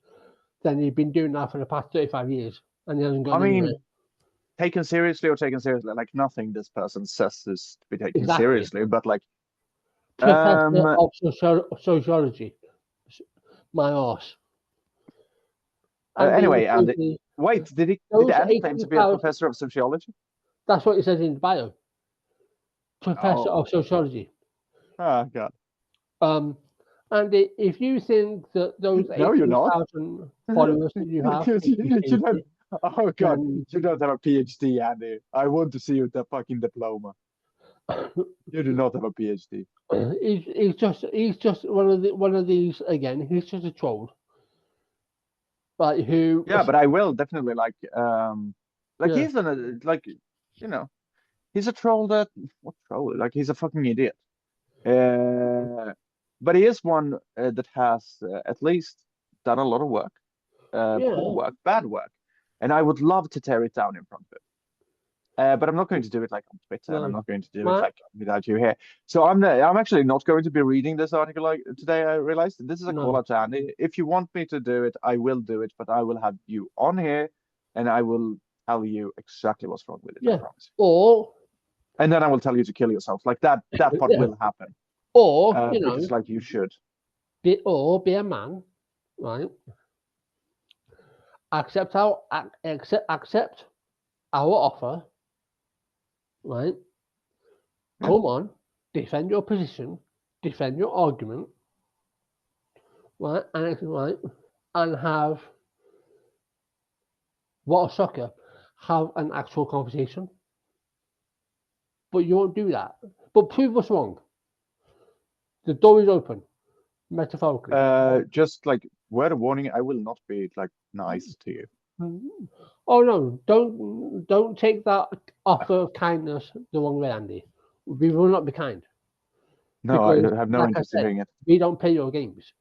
then he's been doing that for the past 35 years, and he hasn't I gone anywhere. mean, taken seriously or taken seriously, like nothing this person says is to be taken Exactly. seriously, but like, Professor um, of sociology, my arse. And anyway, Andy, basically, wait, did those Andy claim to be a 18,000, professor of sociology? that's what it says in the bio. Professor Oh, of sociology. oh God. Um, and if you think that those No, you're not. 18,000 followers that you have take you You don't. seriously, Oh God, then you don't have a PhD, Andy. I want to see you with that fucking diploma. You do not have a PhD. he's just one of these again. He's just a troll, like who, Yeah, but I will definitely like yeah, he's like you know he's a troll that what troll? Like he's a fucking idiot. Uh, but he is one that has at least done a lot of work, poor yeah, work, bad work, and I would love to tear it down in front of it. But I'm not going to do it like on Twitter, and I'm no, not going to do it my, like without you here. So I'm actually not going to be reading this article like today. I realized this is a call no, out to Andy. If you want me to do it, I will do it, but I will have you on here, and I will tell you exactly what's wrong with it. I yeah, promise. or And then I will tell you to kill yourself. Like that part yeah, will happen. or Because like you should. be a man, right? Accept our offer, right? Yeah. Come on, defend your position, defend your argument, right? And have what a sucker, have an actual conversation. But you won't do that. But prove us wrong. The door is open, metaphorically. Just like word of warning, I will not be like nice to you. Oh no, don't take that offer of kindness the wrong way, Andy. We will not be kind No, I because, have no like I interest in said, doing it. we don't play your games.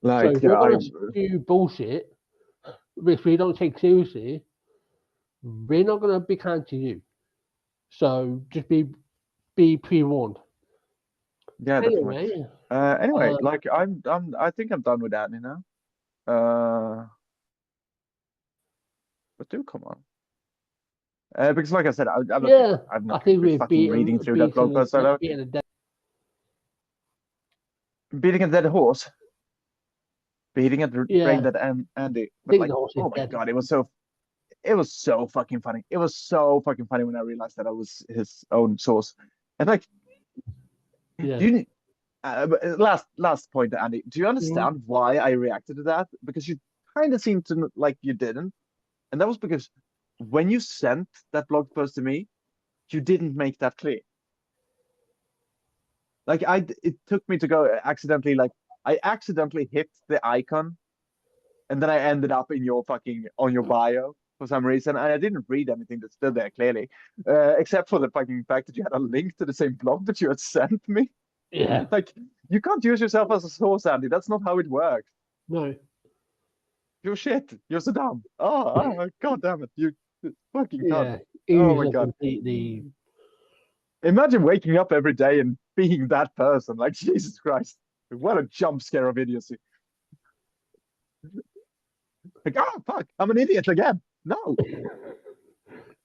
So Like if you're I gonna spew bullshit, which we don't take seriously, we're not going to be kind to you. So just be pre-warned. Yeah, definitely. Anyway, Anyway, uh, like I think I'm done with that, you know. But do come on. Because like I said, yeah, I'm I not going to think be we've fucking reading through that blog post. I don't beaten a dead. beating a dead horse, beating a brain Yeah, dead Andy. I But think like, the horse is oh my dead. God, it was so fucking funny. It was so fucking funny when I realized that I was his own source. And like, Yeah. do you last point, Andy? Do you Mhm. understand why I reacted to that? Because you kind of seemed to like you didn't, and that was because when you sent that blog post to me, you didn't make that clear. Like it took me to go accidentally, like I accidentally hit the icon, and then I ended up in your fucking on your bio for some reason, and I didn't read anything that's still there clearly, except for the fucking fact that you had a link to the same blog that you had sent me. Yeah. Like you can't use yourself as a source, Andy. That's not how it works. No. You're shit. You're so dumb. Oh, God damn it. You fucking cunt. Yeah. He Oh was my a God. completely. Imagine waking up every day and being that person. Like, Jesus Christ. What a jump scare of idiocy. Like, oh, fuck. I'm an idiot again. No. I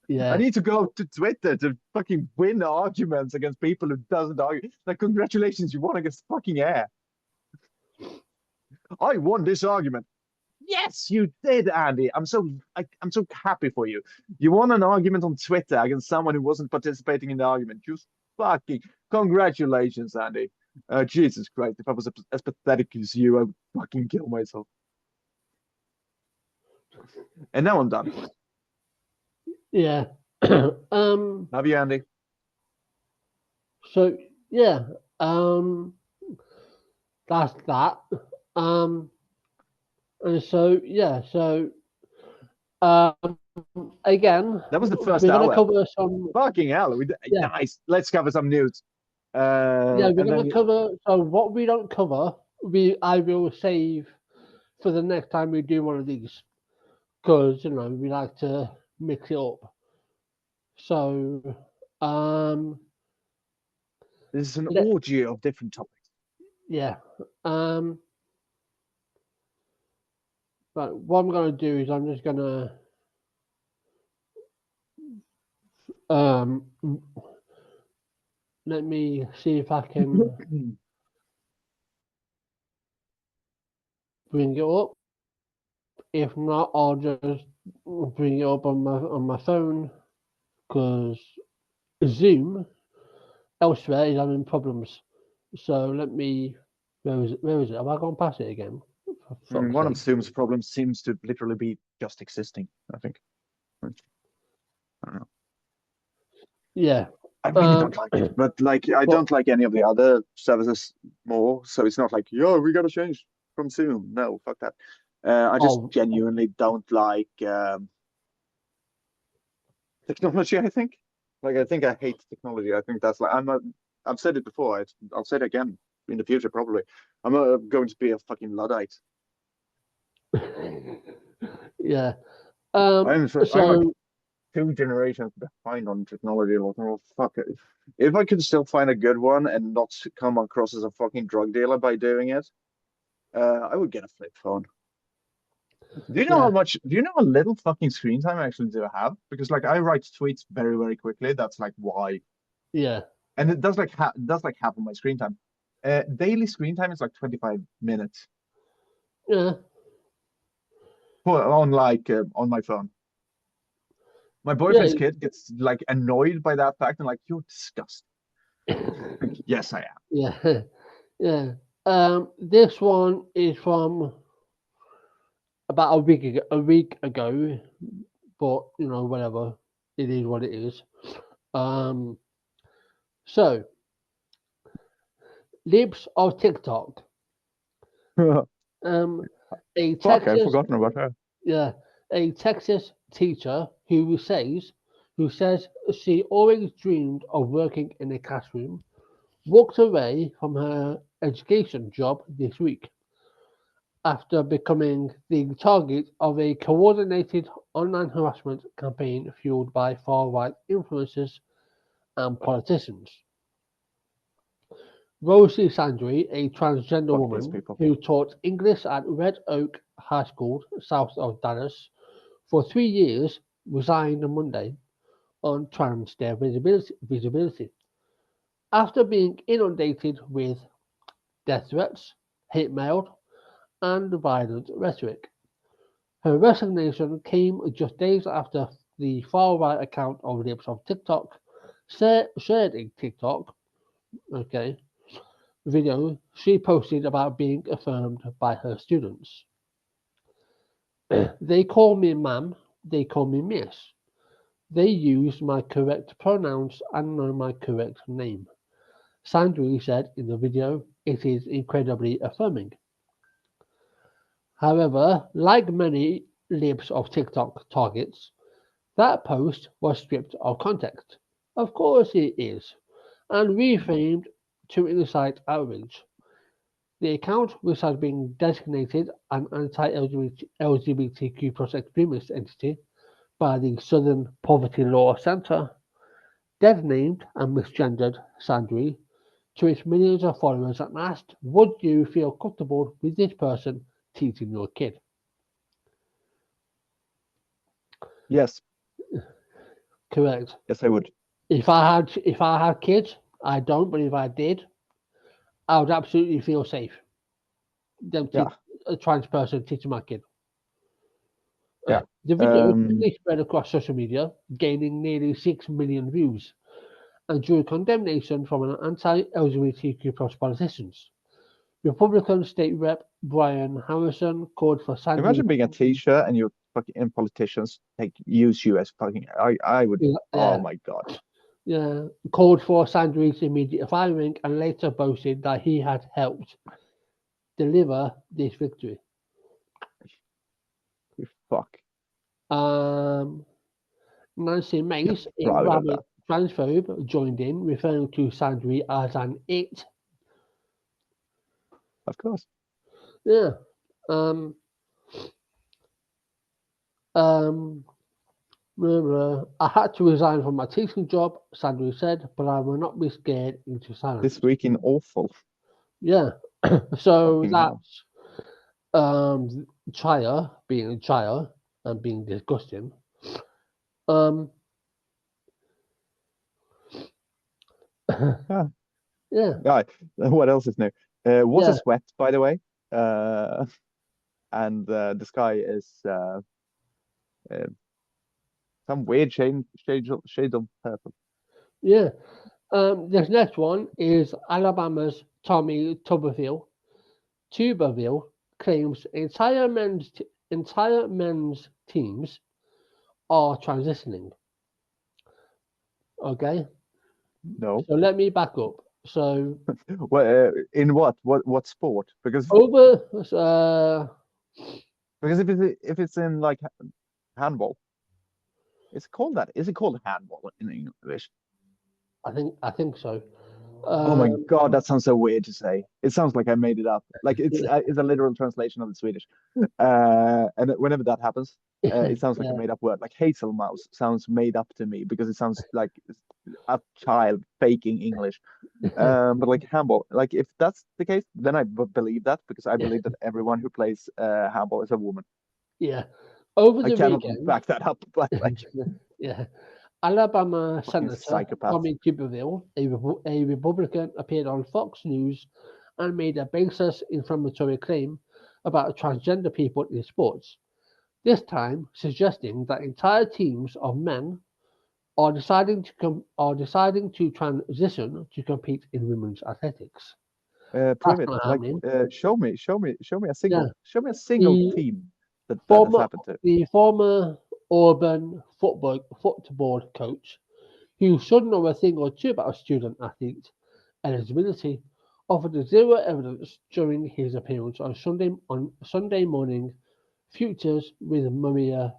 Yeah. need to go to Twitter to fucking win arguments against people who doesn't argue. Like, congratulations, you won against fucking air. I won this argument. Yes, you did, Andy. I'm so happy for you. You won an argument on Twitter against someone who wasn't participating in the argument. You fucking congratulations, Andy. Jesus Christ, if I was as pathetic as you, I would fucking kill myself. And now I'm done. Yeah. um. Love you, Andy. So yeah. Um. That's that. Um. And so yeah. So um. Again, That was the first we're gonna hour. cover some. Fucking hell. Yeah. Nice. Let's cover some news. Yeah. We're And gonna then cover. So what we don't cover, I will save for the next time we do one of these, because we like to mix it up. So this is an let orgy of different topics. yeah. Um. Right. What I'm gonna do is I'm just gonna um. Let me see if I can bring it up. If not, I'll just bring it up on my phone, because Zoom elsewhere is having problems. So let me. Where is it? Where is it? Have I gone past it again? For fuck's One of sake. Zoom's problems seems to literally be just existing, I think. I don't know. Yeah. I really Um. don't like it, but like I But don't like any of the other services more. So it's not like, yo, we gotta change from Zoom. No, fuck that. I just oh genuinely don't like technology. I think, like, I think I hate technology. I think that's like I've said it before. I'll say it again in the future probably. I'm going to be a fucking luddite. yeah. Um. I'm like So 2 generations behind on technology. Like, oh, fuck it. If I could still find a good one and not come across as a fucking drug dealer by doing it, I would get a flip phone. Do you know how yeah. much? Do you know how little fucking screen time I actually do have? Because like I write tweets very, very quickly. That's like why, Yeah. and it does like half of my screen time. Daily screen time is like 25 minutes Yeah. on like on my phone. My Yeah. boyfriend's kid gets like annoyed by that fact and like you're disgusting. Like, yes, I am. Yeah. Yeah. This one is from about a week ago, but whatever. It is what it is. Um. So libs of TikTok. Um. A Fuck, I've Texas forgotten about her. Yeah, a Texas teacher who says she always dreamed of working in a classroom walked away from her education job this week after becoming the target of a coordinated online harassment campaign fueled by far-right influencers and politicians. Rosie Sandry, a transgender Fuck these woman people. who taught English at Red Oak High School, south of Dallas, for 3 years, resigned on Monday on trans their visibility after being inundated with death threats, hate mail, and violent rhetoric. Her resignation came just days after the far-right account of Lips of TikTok shared a TikTok, okay, video she posted about being affirmed by her students. They call me ma'am, they call me miss. They use my correct pronouns and know my correct name. Sandri said in the video, it is incredibly affirming. However, like many Libs of TikTok targets, that post was stripped of context. Of course it is, and reframed to incite outrage. The account, which has been designated an anti-LGBTQ plus extremist entity by the Southern Poverty Law Center, dead-named and misgendered Sandri to its millions of followers and asked, would you feel comfortable with this person teaching your kid? Yes, Correct. yes, I would. If I had kids, I don't, but if I did, I would absolutely feel safe. Them Yeah, a trans person teaching my kid. yeah. The video Um, quickly spread across social media, gaining nearly 6 million views, and drew condemnation from an anti-LGBTQ plus politicians. Republican State Rep Brian Harrison called for Sanders. Imagine being a teacher and you fucking and politicians use you as fucking. I would. Oh Yeah, my God. yeah, called for Sanders' immediate firing and later boasted that he had helped deliver this victory. You fuck. Um, Nancy You're Mace, a proud of that. rabid transphobe, joined in, referring to Sandry as an it. Of course. Yeah. Um, um, blah, blah. I had to resign from my teaching job, Sandry said, but I will not be scared into This silence. week in awful. Yeah. So Fucking hell. that's Chaya being a Chaya and being disgusting. Um, Yeah. yeah, Yeah. What else is new? Water yeah, sweat, by the way. Uh, and the sky is uh, some weird shade of purple. yeah. This next one is Alabama's Tommy Tuberville claims entire men's teams are transitioning. Okay, No. so let me back up. So What in what? What sport? over, Because if it's in like handball, it's called that. Is it called handball in English? I think so. Oh my Um, God, that sounds so weird to say. It sounds like I made it up. Like it's yeah, it's a literal translation of the Swedish. And whenever that happens, it sounds like a yeah, made up word. Like hazelmouse sounds made up to me because it sounds like a child faking English. But like handball, like if that's the case, then I believe that because I believe that everyone who plays handball is a woman. yeah. Over I the cannot weekend, back that up, but like yeah, Alabama fucking Senator psychopath. Tommy Tuberville, a Republican, appeared on Fox News and made a baseless inflammatory claim about transgender people in sports, this time suggesting that entire teams of men are deciding to transition to compete in women's athletics. Prove That's it. not Like, happening. show me Yeah, a single the team that has former happened to. the former Auburn football coach, who should know a thing or two about student athlete eligibility, offered zero evidence during his appearance on Sunday morning futures with Maria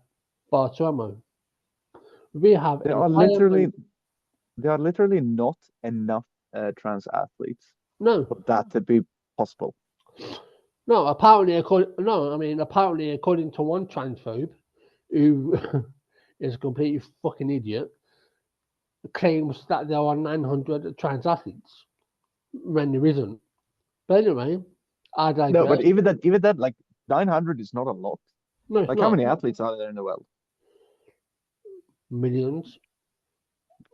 Bartiromo. We have There are entire literally there are literally not enough trans athletes no. for that to be possible. No, apparently, apparently, according to one transphobe who is a complete fucking idiot, claims that there are 900 trans athletes when there isn't. But anyway, I No, digress. but even that, like 900 is not a lot. No, it's Like, how not. many athletes are there in the world? Millions.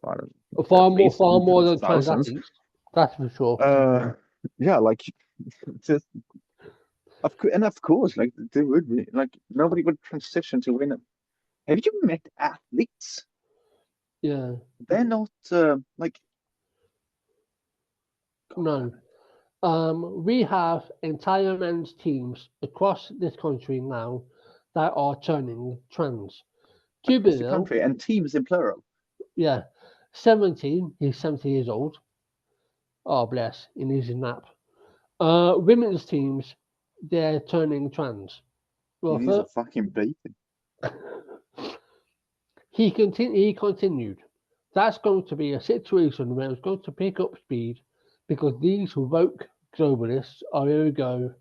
I don't, Far at more, least far more than trans thousands. athletes. That's for sure. Yeah, like just and of course, like they would be like nobody would transition to win. Have you met athletes? Yeah. They're not like No. We have entire men's teams across this country now that are turning trans. across the Tuberville, country and teams in plural. yeah, 17. He's 70 years old. Oh, bless. He needs a nap. Women's teams, they're turning trans. He Well, needs a fucking beating. he continued. That's going to be a situation where it's going to pick up speed because these woke globalists are here we go,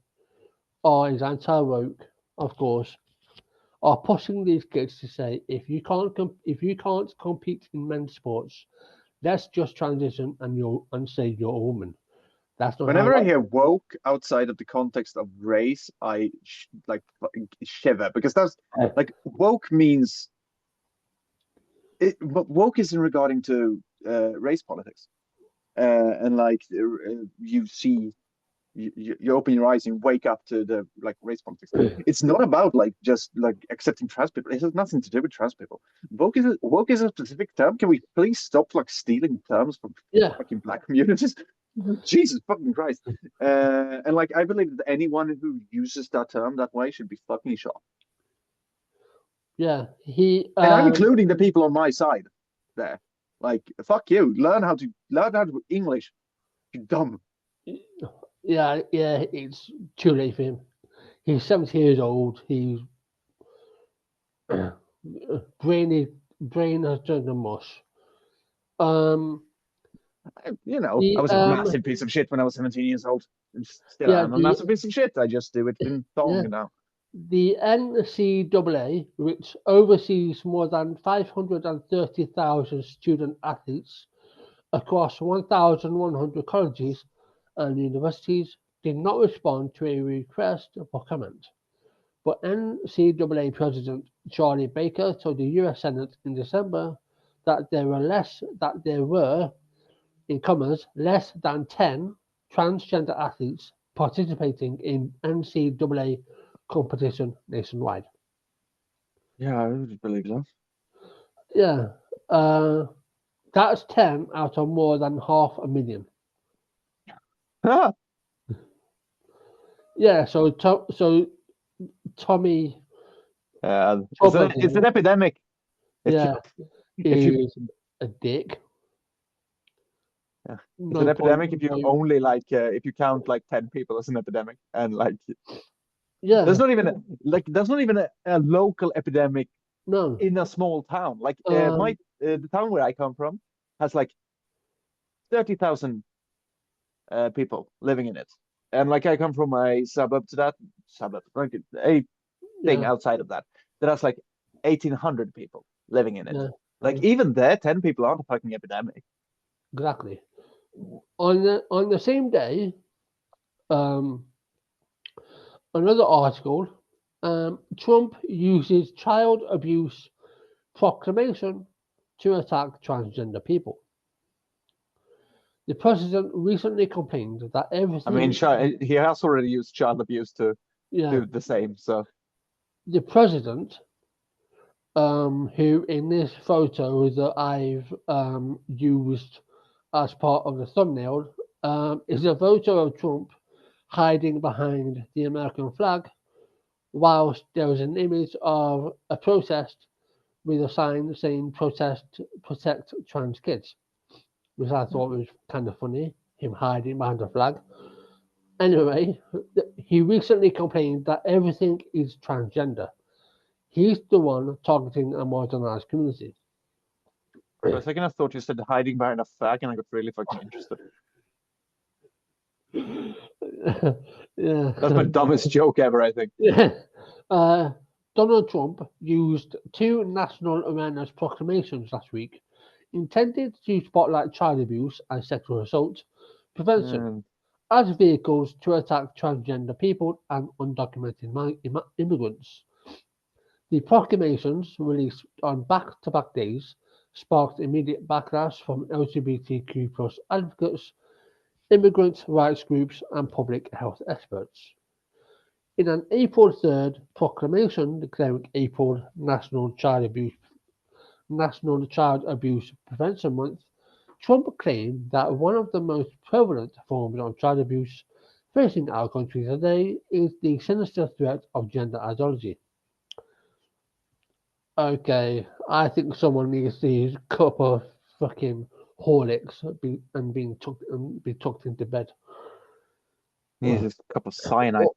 are is anti-woke, of course, are pushing these kids to say if you can't compete in men's sports, let's just transition and say you're a woman. That's not how Whenever I life. hear woke outside of the context of race, I like fucking shiver because that's like woke means woke isn't regarding to race politics. And like you see you open your eyes and wake up to the like race politics. It's not about like just like accepting trans people. It has nothing to do with trans people. Woke is a specific term. Can we please stop like stealing terms from Yeah, fucking black communities? Jesus fucking Christ. And like I believe that anyone who uses that term that way should be fucking shot. yeah. He And I'm including the people on my side there. Like fuck you. Learn how to English. You dumb. yeah. It's too late for him. He's 70 years old. He's brain is, brain has turned to mush. Um, I the was a massive piece of shit when I was 17 years old. Still yeah am a the massive piece of shit. I just do it in yeah thong now. the NCAA, which oversees more than 530,000 student athletes across 1,100 colleges and universities, did not respond to a request for comment. But NCAA President Charlie Baker told the U.S. Senate in December that there were, in commas, less than 10 transgender athletes participating in NCAA competition nationwide. Yeah, I would believe that. Yeah, uh, that's 10 out of more than 500,000. Yeah, so Tommy It's an Tuberville, epidemic. If you yeah, if you is a dick. yeah. It's an No point. epidemic if you No, only like if you count like 10 people as an epidemic and like yeah, there's not even a local epidemic no. in a small town. Like my Um, the town where I come from has like 30,000 people living in it. And like I come from a suburb to that suburb, like a thing yeah, outside of that that has like 1,800 people living in it. yeah, Like even there, 10 people aren't a fucking epidemic. exactly. On the same day, um, another article. Trump uses child abuse proclamation to attack transgender people. The president recently complained that I mean, everything. he has already used child abuse to Yeah, do the same. So the president, who in this photo that I've used as part of the thumbnail, is a photo of Trump hiding behind the American flag, whilst there is an image of a protest with a sign saying "Protest, protect trans kids," which I thought was kind of funny. Him hiding behind a flag. Anyway, he recently complained that everything is transgender. He's the one targeting a marginalized community. for a second, I thought you said hiding behind a flag, and I got really fucking interested. Yeah. That's my dumbest joke ever, I think. Yeah. Donald Trump used two national awareness proclamations last week intended to spotlight child abuse and sexual assault prevention And as vehicles to attack transgender people and undocumented immigrants. The proclamations, released on back-to-back days, sparked immediate backlash from LGBTQ plus advocates, immigrant rights groups, and public health experts. In an April 3rd proclamation declaring April National Child Abuse Prevention Month, Trump claimed that one of the most prevalent forms of child abuse facing our country today is the sinister threat of gender ideology. Okay, I think someone needs to use a cup of fucking Horlicks and be tucked into bed. here's Oh, this cup of cyanide.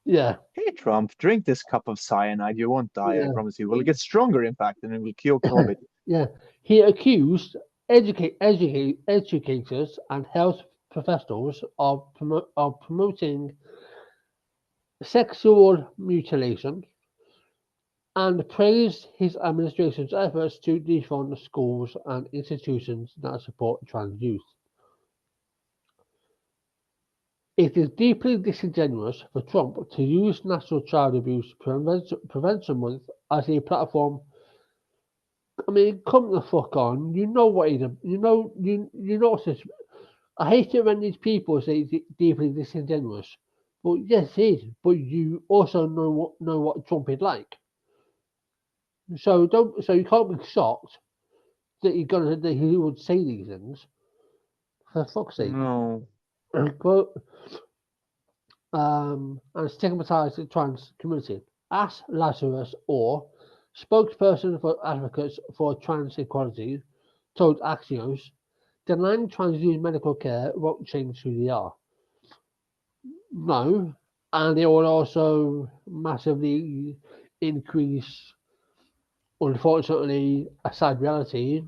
yeah, Hey, Trump, drink this cup of cyanide. You won't die, I yeah, promise you. We'll get stronger, in fact, and it will cure COVID. yeah. He accused educators and health professionals of promoting sexual mutilation and praised his administration's efforts to defund schools and institutions that support trans youth. It is deeply disingenuous for Trump to use National Child Abuse Prevention Month as a platform. I mean, come the fuck on. You know what he's. You know what's this. I hate it when these people say it's deeply disingenuous. But yes, it is. But you also know what Trump is like. So don't. So you can't be shocked that he would say these things. For fuck's sake. No. Quote, and stigmatise the trans community. Ask Lazarus Orr, spokesperson for Advocates for Trans Equality, told Axios, denying trans youth medical care won't change who they are. No, and it will also massively increase, unfortunately, a sad reality,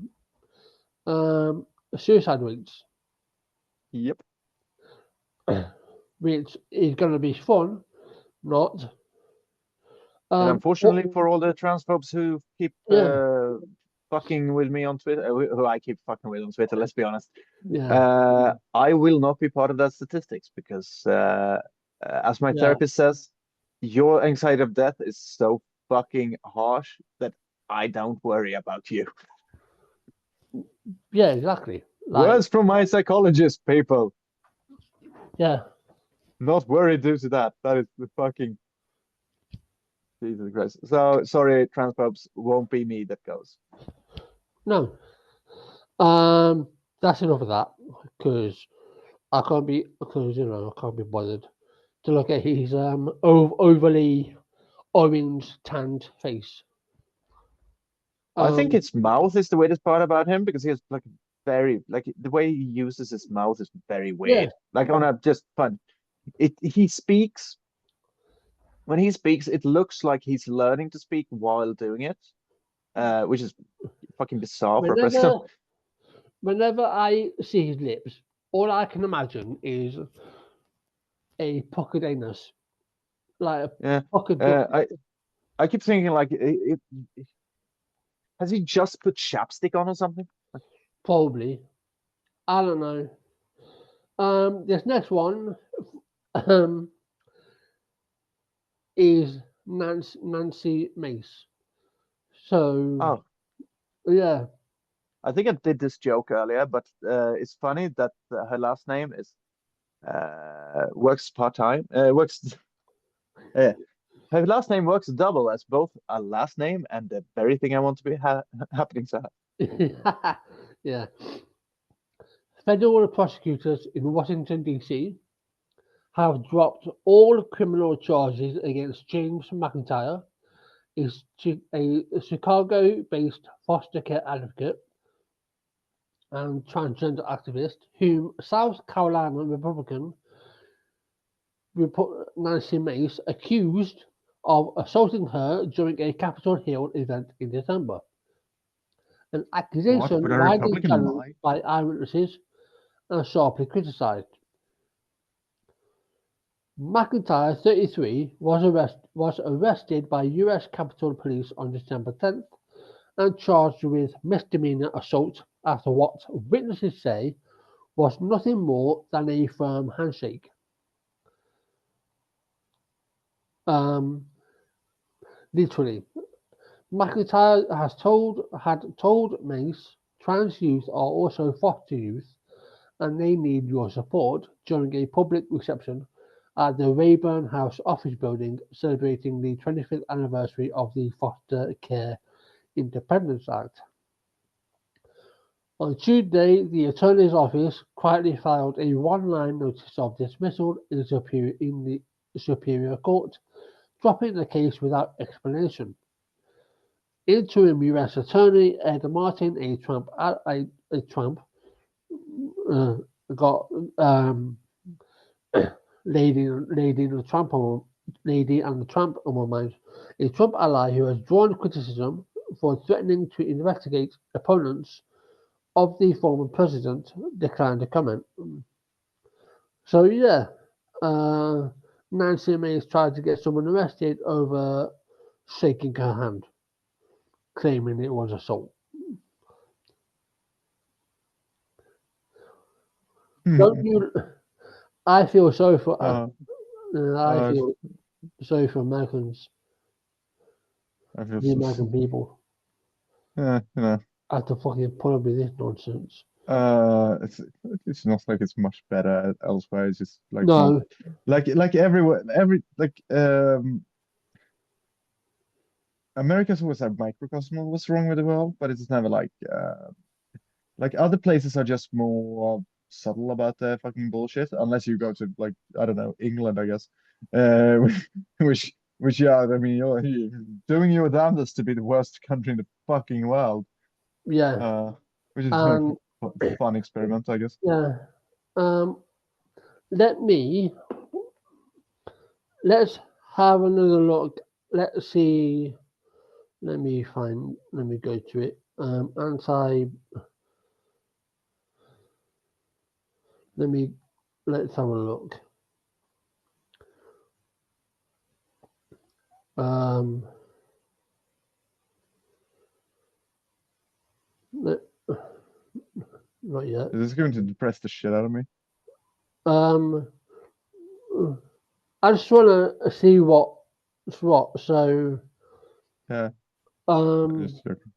um, suicide rates, Yep. which is going to be fun, not. And What, unfortunately for all the transphobes who keep yeah, fucking with me on Twitter, who I keep fucking with on Twitter, let's be honest, yeah, I will not be part of that statistics because, as my yeah, therapist says, your anxiety of death is so fucking harsh that I don't worry about you. yeah, exactly. Like, Words from my psychologist, people. yeah, Not worried due to that. That is the fucking Jesus Christ. So sorry, transphobes, won't be me that goes. no. That's enough of that because I can't be bothered to look at his overly orange tanned face. I think Um, its mouth is the weirdest part about him because he has like very like the way he uses his mouth is very yeah, weird. Like on a just fun. It he speaks when he speaks, it looks like he's learning to speak while doing it, which is fucking bizarre for a president. whenever whenever I see his lips, all I can imagine is a puckered anus, like a Yeah. puckered Uh, button. I I keep thinking like has he just put chapstick on or something? Probably. I don't know. This next one um, is Nancy Mace. So Oh, yeah, I think I did this joke earlier, but it's funny that her last name is works part time. Works. Uh, her last name works double as both a last name and the very thing I want to be happening to her. yeah. Federal prosecutors in Washington, D.C. have dropped all criminal charges against James McIntyre, a Chicago based foster care advocate and transgender activist, whom South Carolina Republican Nancy Mace accused of assaulting her during a Capitol Hill event in December. An What? accusation Would a widely Republican challenged lie? by eyewitnesses and sharply criticized. McIntyre, 33, was arrested by US Capitol Police on December 10th and charged with misdemeanor assault after what witnesses say was nothing more than a firm handshake. Literally, McIntyre had told Mace, trans youth are also foster youth, and they need your support during a public reception at the Rayburn House office building celebrating the 25th anniversary of the Foster Care Independence Act. On Tuesday, the attorney's office quietly filed a one-line notice of dismissal in the Superior Court, dropping the case without explanation. Interim U.S. Attorney Ed Martin, a Trump got lady and the Trump woman, a Trump ally who has drawn criticism for threatening to investigate opponents of the former president, declined to comment. So yeah, Nancy Mace tried to get someone arrested over shaking her hand, claiming it was assault. Don't you? I feel sorry for. I feel sorry for Americans, I feel the American people. Yeah, you know. After fucking put up with this nonsense. It's not like it's much better elsewhere. It's just like No, more, like everywhere, America's always a microcosm of what's wrong with the world, but it's never like other places are just more subtle about their fucking bullshit, unless you go to like I don't know England, I guess, uh, which yeah, I mean you're doing your damnedest to be the worst country in the fucking world, yeah, which is a and fun experiment, I guess. yeah. Um, let me let's have another look. Let's see. Let me find. Let me go to it. Anti. Let me. Let's have a look. Um, let, not yet. Is this going to depress the shit out of me? Um, I just want to see what's what. So, Yeah, I'm just joking.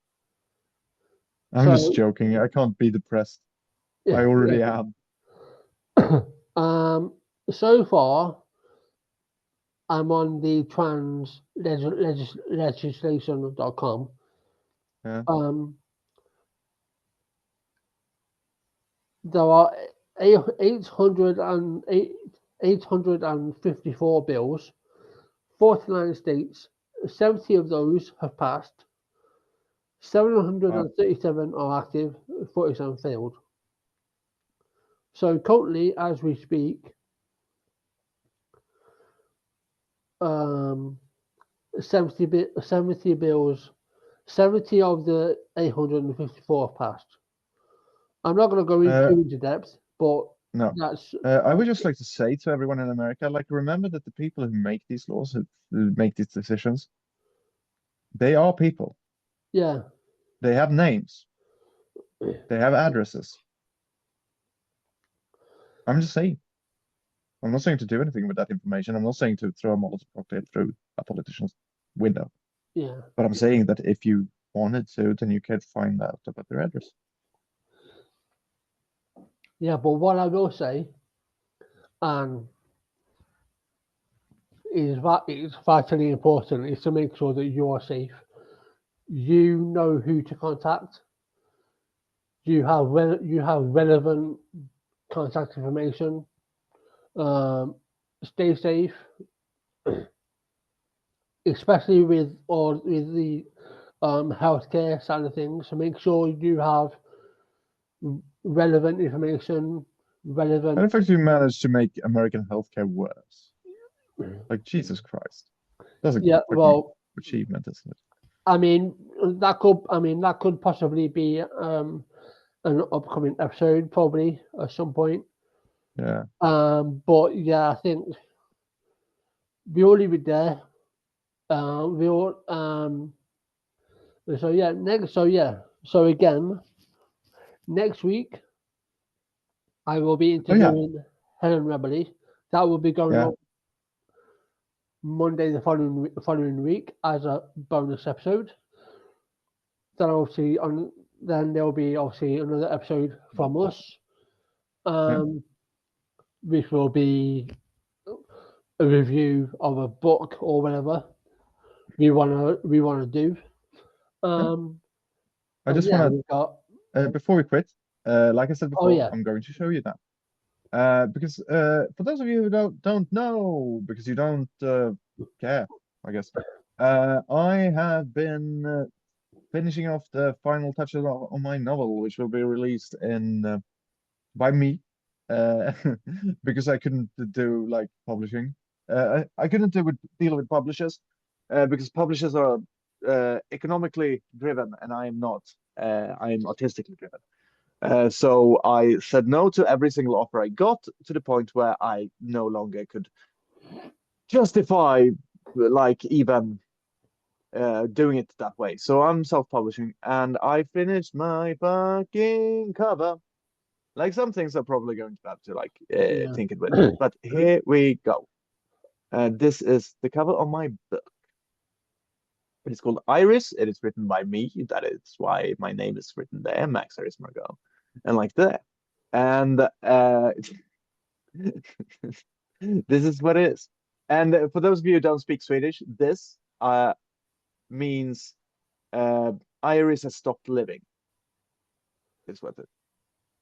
I'm so just joking. I can't be depressed. I yeah, already am. so far, I'm on the legislation.com. Yeah. There are 854 bills, 49 states, 70 of those have passed, Uh, 737 are active, 47 failed. So currently, as we speak, 70 bills, 70 of the 854 have passed. I'm not going to go into depth, but no. that's I would just like to say to everyone in America, like, remember that the people who make these laws, who make these decisions, they are people. yeah, They have names. They have addresses. I'm just saying. I'm not saying to do anything with that information. I'm not saying to throw a Molotov cocktail through a politician's window. yeah, But I'm saying that if you wanted to, then you could find out about their address. yeah. But what I will say, and is that it's vitally important, is to make sure that you are safe. You know who to contact. You have relevant contact information. Stay safe, especially with the healthcare side of things. So make sure you have relevant information, And relevant. in fact, you managed to make American healthcare worse. Like, Jesus Christ. That's a Yeah, fucking well, achievement, isn't it? I mean that could possibly be an upcoming episode, probably at some point. Yeah. But yeah, I think we'll leave it there. We'll so yeah, so again, next week I will be Oh yeah, interviewing Helen Rebelly. That will be going yeah, up Monday the following week as a bonus episode. Then obviously on then there'll be obviously another episode from us, yeah. um, which will be a review of a book or whatever we wanna do. Yeah. Um, I and just yeah, want we've got to, before we quit, like I said oh before, yeah, I'm going to show you that. Because for those of you who don't know, because you don't care, I guess. I have been finishing off the final touches on my novel, which will be released in by me, uh, because I couldn't do like publishing. I couldn't deal with publishers, because publishers are economically driven, and I am not. I am artistically driven. So I said no to every single offer I got, to the point where I no longer could justify like even doing it that way. So I'm self-publishing, and I finished my fucking cover. Like some things I'm probably going to have to like yeah, think it with. But here we go. This is the cover of my book. It's called Iris. It is written by me. That is why my name is written there, Max Iris Margot, and like that. And this is what it is. And for those of you who don't speak Swedish, this means Iris has stopped living. Is what it.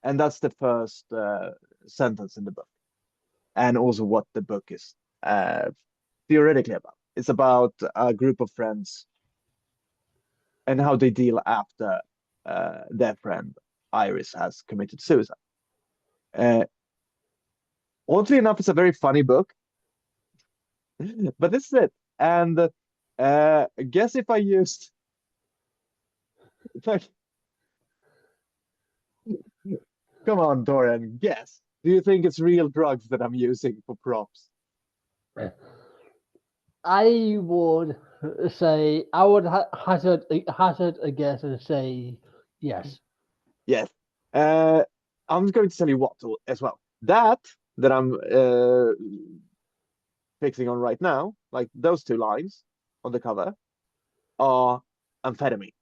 And that's the first sentence in the book, and also what the book is theoretically about. It's about a group of friends and how they deal after their friend Iris has committed suicide. Uh, Oddly enough, it's a very funny book, but this is it. And guess if I used like, come on, Dorian, guess. Do you think it's real drugs that I'm using for props? I would say I would hazard a guess and say yes. Yes. Uh, I'm going to tell you what as well. That I'm fixing on right now, like those two lines on the cover, are amphetamine.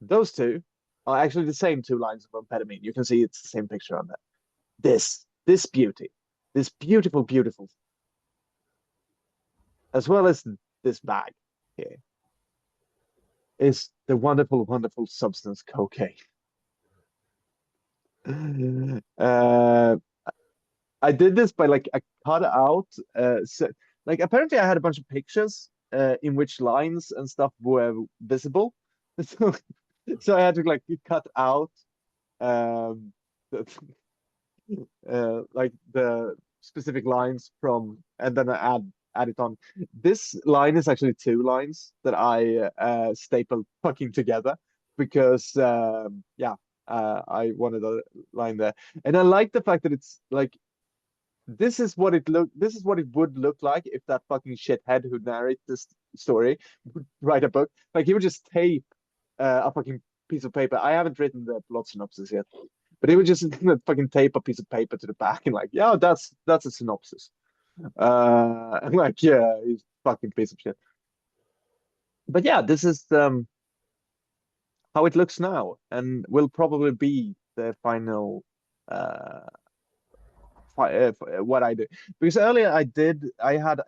Those two are actually the same two lines of amphetamine. You can see it's the same picture on there. This beauty, this beautiful, beautiful, as well as this bag here, is the wonderful, wonderful substance cocaine. uh, I did this by like I cut out so, like apparently I had a bunch of pictures in which lines and stuff were visible. So so I had to like cut out um the, like the specific lines from, and then I add it on. This line is actually two lines that I stapled fucking together because yeah, I wanted a line there. And I like the fact that it's like this is what it would look like if that fucking shithead who narrates this story would write a book. Like he would just tape a fucking piece of paper. I haven't written the plot synopsis yet, but he would just fucking tape a piece of paper to the back and like, yeah, that's a synopsis. And like, yeah, he's fucking piece of shit. But yeah, this is how it looks now, and will probably be the final uh what I do. Because earlier I had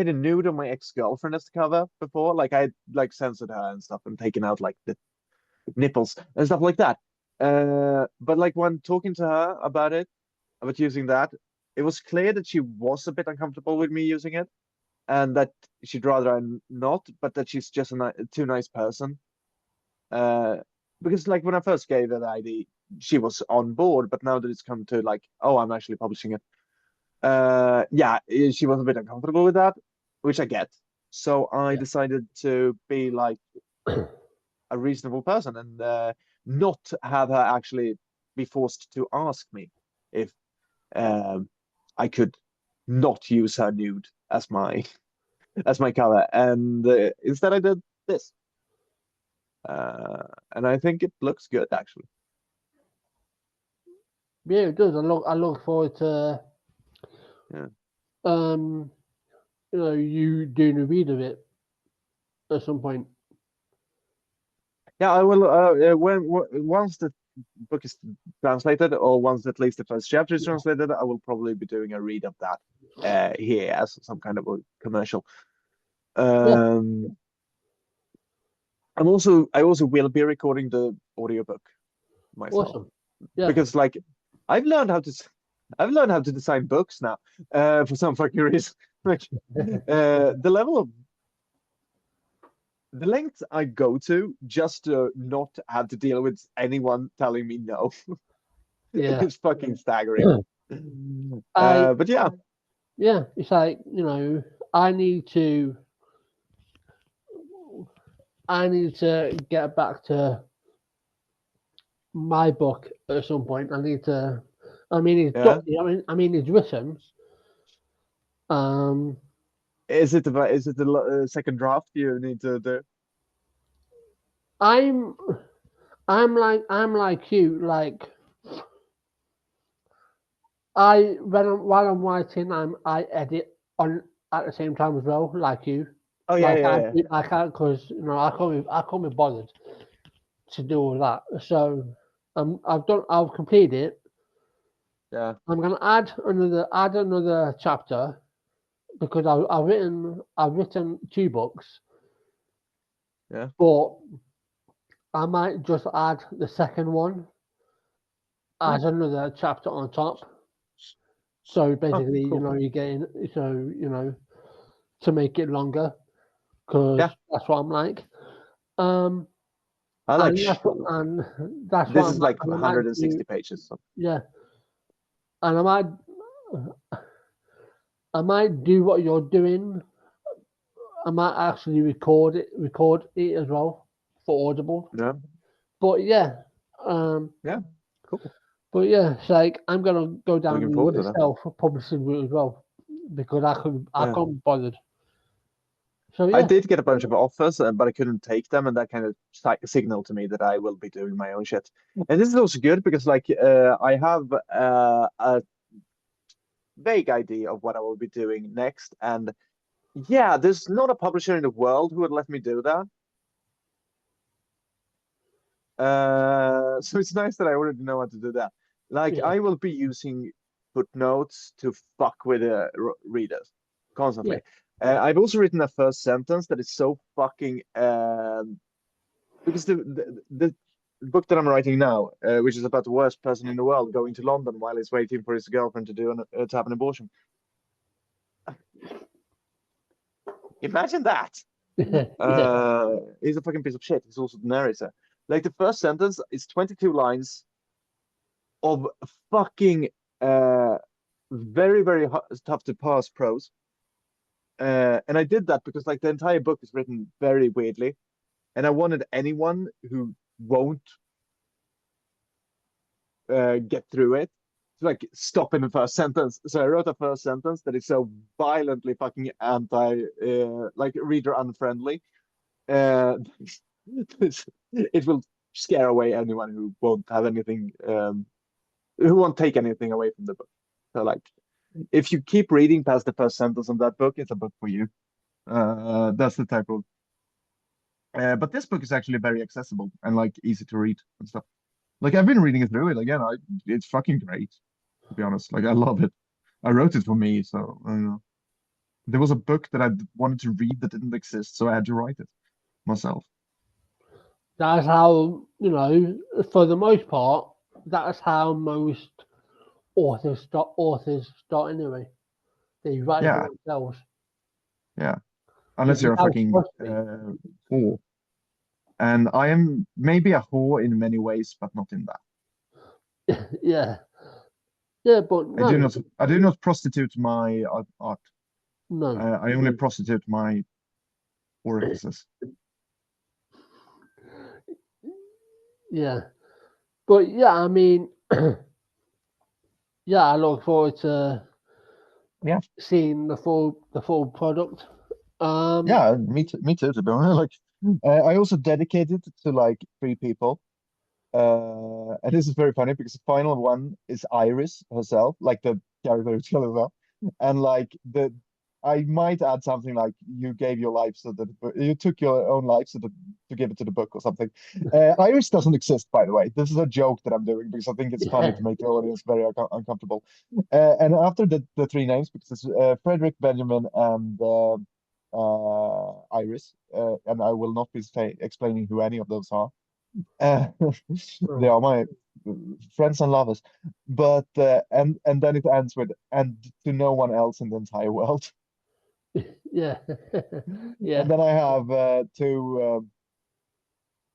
a nude of my ex-girlfriend as the cover before. Like I had like censored her and stuff and taken out like the nipples and stuff like that. But like when talking to her about using that, it was clear that she was a bit uncomfortable with me using it, and that she'd rather not, but that she's just a too nice person. Uh, because like when I first gave her the ID, she was on board, but now that it's come to like, oh, I'm actually publishing it, yeah, she was a bit uncomfortable with that, which I get. So I Yeah, decided to be like a reasonable person and not have her actually be forced to ask me if um, I could. not use her nude as my cover, and instead I did this, and I think it looks good actually. Yeah, it does. I look forward to Yeah. um you doing a read of it at some point. Yeah, I will. Once the book is translated, or once at least the first chapter is translated, I will probably be doing a read of that here as some kind of a commercial. Yeah, Um, I also will be recording the audiobook myself awesome. Yeah, because like I've learned how to I've learned how to design books now for some fucking reason. Like the level of the lengths I go to just to not have to deal with anyone telling me no yeah. is fucking staggering. I But yeah, Yeah, it's like I need to I need to get back to my book at some point. I need to. I mean, it's yeah. it's written. Um, Is it the second draft you need to do? I'm I'm like you. Like while I'm writing, I edit on at the same time as well, like you. Oh yeah, Like yeah, yeah, I can't because I can't be bothered to do all that. So I've completed it. yeah, I'm gonna add another chapter because I've written 2 books, yeah. but I might just add the second one Hmm. as another chapter on top. So Oh, basically, cool. you're getting to make it longer because Yeah, that's what I'm like. Um, I like. and that's what This is like and I might do 160 pages. So. yeah, and I might do what you're doing. I might actually record it as well for Audible. Yeah, But yeah, um, yeah, cool. it's like I'm gonna go down Looking forward the to that. self-publishing route as well because I Yeah. can't be bothered. So I yeah, did get a bunch of offers, but I couldn't take them, and that kind of signaled to me that I will be doing my own shit. And this is also good because, like, I have a vague idea of what I will be doing next, and yeah, there's not a publisher in the world who would let me do that. So it's nice that I already know how to do that. Like, yeah, I will be using footnotes to fuck with the readers yeah, constantly. I've also written a first sentence that is so fucking because the book that I'm writing now, which is about the worst person in the world going to London while he's waiting for his girlfriend to have an abortion. Imagine that. yeah, He's a fucking piece of shit. He's also the narrator. Like the first sentence is 22 lines of fucking uh very tough to pass prose. And I did that because like the entire book is written very weirdly, and I wanted anyone who won't get through it to like stop in the first sentence. So I wrote a first sentence that is so violently fucking anti like reader unfriendly. Uh, it will scare away anyone who won't have anything who won't take anything away from the book. So like if you keep reading past the first sentence of that book, it's a book for you. That's the type of but this book is actually very accessible and like easy to read and stuff. Like I've been reading it through it again. It's fucking great, to be honest. Like I love it. I wrote it for me, so I don't know. There was a book that I wanted to read that didn't exist, so I had to write it myself. that's how for the most part. That's how most authors start anyway. They write for Yeah, themselves. yeah. This Unless is you're a how it's fucking supposed to be. whore. And I am maybe a whore in many ways, but not in that. Yeah, yeah, but no, I do not prostitute my art. no. I only prostitute my orifices. Yeah, but yeah, I mean, yeah, I look forward to Yeah. seeing the full product. Yeah, me too, to be honest. Like, I also dedicated to like three people. And this is very funny because the final one is Iris herself, like the character who's killed herself. And like I might add something like you gave your life so that you took your own life so that to give it to the book or something. Iris doesn't exist, by the way. This is a joke that I'm doing because I think it's funny Yeah, to make the audience very uncomfortable. And after the three names, because it's Frederick, Benjamin, and Iris, and I will not be explaining who any of those are. Uh, they are my friends and lovers. But and then it ends with and to no one else in the entire world. yeah, And yeah, then I have two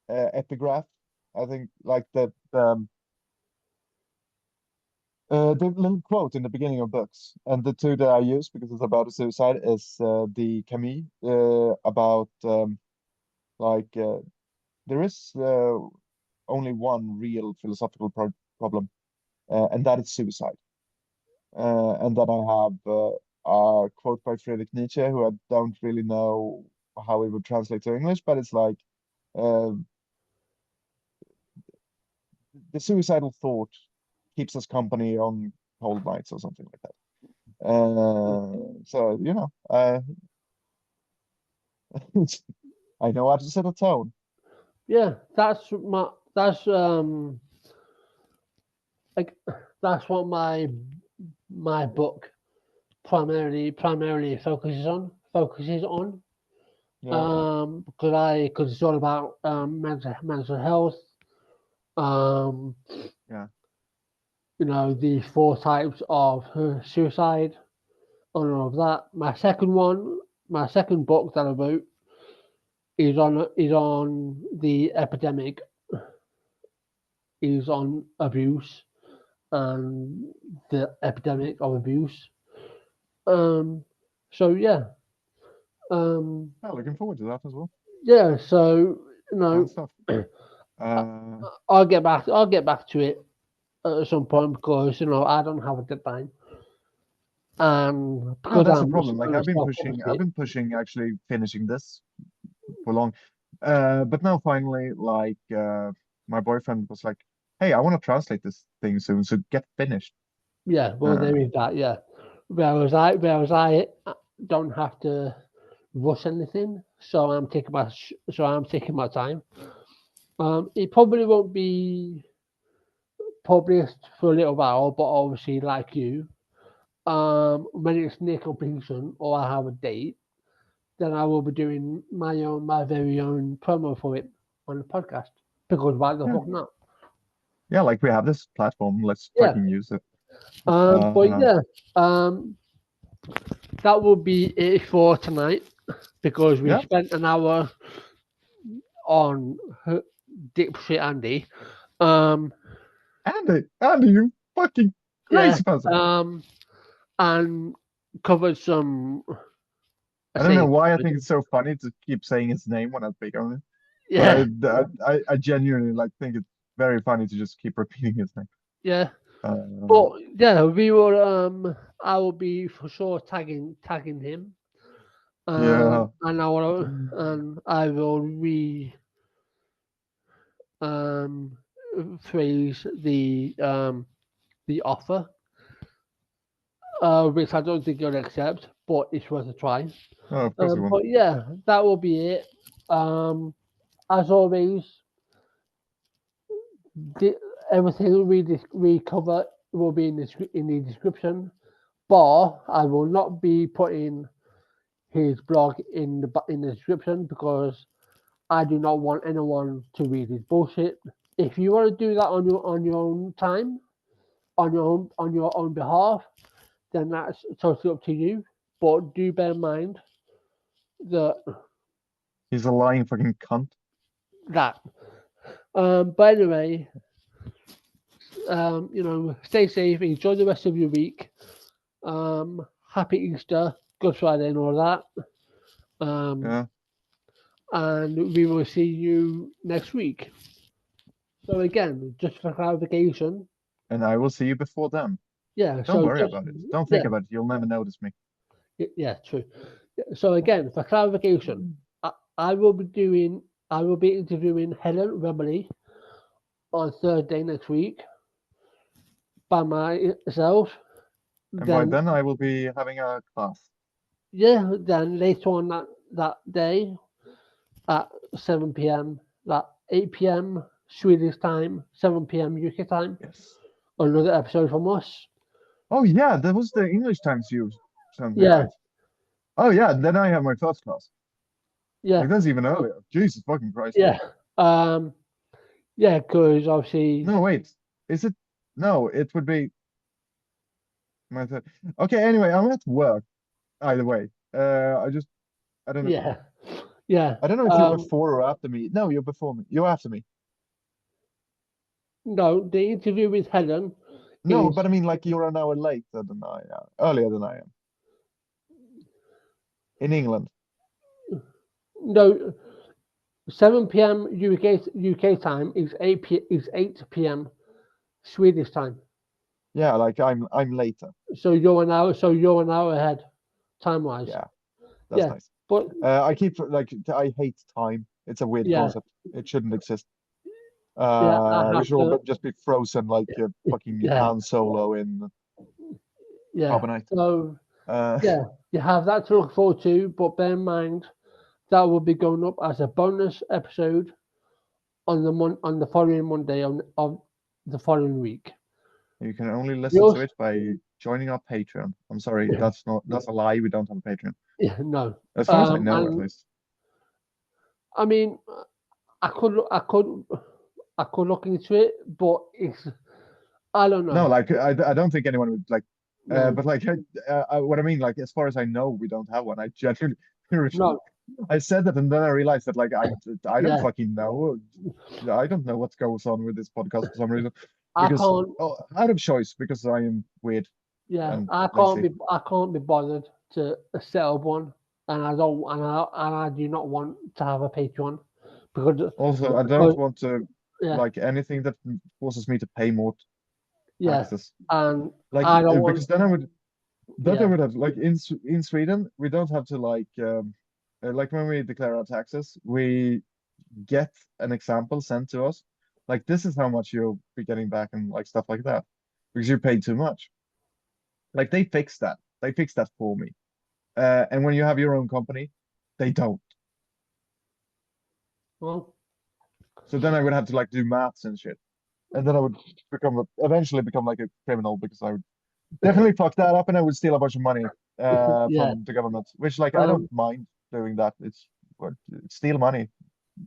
epigraph. I think like the little quote in the beginning of books, and the two that I use because it's about a suicide is the Camus about like there is only one real philosophical problem, and that is suicide. And then I have a quote by Friedrich Nietzsche, who I don't really know how it would translate to English, but it's like uh, the suicidal thought keeps us company on cold nights or something like that. So I know how to set a tone. yeah. Like that's what my book primarily focuses on. Yeah, Because it's all about mental health. Um, yeah. the four types of suicide and all of that. My second book that I wrote is on the epidemic, is on abuse and the epidemic of abuse. Um, so yeah, um, Yeah, looking forward to that as well. yeah. So you Fun know, stuff. I- Uh, I'll get back to it at some point because I don't have a deadline, and no, because that's the problem. Like I'm a I've self-published. been pushing actually finishing this for long. But now finally, like my boyfriend was like, "Hey, I want to translate this thing soon, so get finished." Yeah, well, Uh, there is that. Yeah, whereas I don't have to rush anything, so I'm taking my time. It probably won't be published for a little while, but obviously, like you, when it's near completion or I have a date, then I will be doing my very own promo for it on the podcast. Because why the yeah, fuck not? yeah. Like we have this platform, let's Yeah. fucking use it. But Uh, yeah, that will be it for tonight because we yeah, spent an hour on Dipshit Andy. Um, Andy, you fucking yeah. crazy person. And covered some. I I don't know say, why I think it's so funny to keep saying his name when I speak on it, but yeah, I genuinely like think it's very funny to just keep repeating his name. yeah. Uh, But yeah, we will. I will be for sure tagging him. yeah. And I will um phrase the offer, which I don't think you'll accept, but it's worth a try. Oh, of course it won't. But yeah, that will be it. Um, as always, the, everything we cover will be in the description. But I will not be putting his blog in the description because I do not want anyone to read his bullshit. If you want to do that on your own time, on your own behalf, then that's totally up to you. But do bear in mind that He's a lying fucking cunt. that. But anyway, stay safe, enjoy the rest of your week. Happy Easter, Good Friday, and all that. Um, Yeah. and we will see you next week. So again, just for clarification, And I will see you before then. Yeah. Don't So worry just about it. Don't think yeah, about it. You'll never notice me. yeah, true. So again, for clarification, I will be doing, I will be interviewing Helen Remley on Thursday next week by myself. And by Then then I will be having a class. yeah, then later on that day at 7 p.m., that 8 p.m. Swedish time, 7 p.m. UK time, Yes. another episode from us. Oh yeah, that was the English times you sent me, Yeah, right? Oh yeah, then I have my first class. yeah, Like that's even earlier. Jesus fucking Christ. yeah. Um, yeah, because obviously, No, wait. Is it? No, it would be my third. Okay, anyway, I'm at work either way. I don't know. yeah, yeah. I don't know if you're before or after me. No, you're before me. You're after me. No, the interview with Helen No, is but I mean, like you're an hour later than I am, earlier than I am in England. no 7 p.m. UK time is 8 p.m. Swedish time. Yeah, like I'm later. So you're an hour ahead time wise. Yeah, that's Yeah, nice. but I keep like I hate time. It's a weird yeah, concept. It shouldn't exist. yeah, I We have should all to. just be frozen like fucking Yeah, Han Solo in yeah. Carbonite. So Uh, yeah, you have that to look forward to. But bear in mind that will be going up as a bonus episode on on the following Monday of the following week. you can only listen to Yours? it by joining our Patreon. I'm sorry, that's a lie. We don't have a Patreon, Yeah, no. as far as I know, at And least. I mean, I could look into it, but it's I don't No, know. like I don't think anyone would like. No, But like what I mean, like as far as I know, we don't have one. I genuinely, no, I said that, and then I realized that like I don't yeah, fucking know. I don't know what goes on with this podcast for some reason. I Because can't. out of choice, because I am weird Yeah, and lazy. I can't be bothered to set up one, and I don't, and I do not want to have a Patreon Also, I don't because want to yeah, like anything that forces me to pay more yeah, taxes. and Like I don't want because then I yeah, would have like in Sweden we don't have to like when we declare our taxes we get an example sent to us. Like this is how much you'll be getting back and like stuff like that because you paid too much. Like they fixed that. They fixed that for me. And when you have your own company, they don't. well, So then I would have to like do maths and shit. And then I would eventually become like a criminal because I would definitely fuck that up and I would steal a bunch of money yeah, from the government, which like I don't um, mind doing that. It's steal money,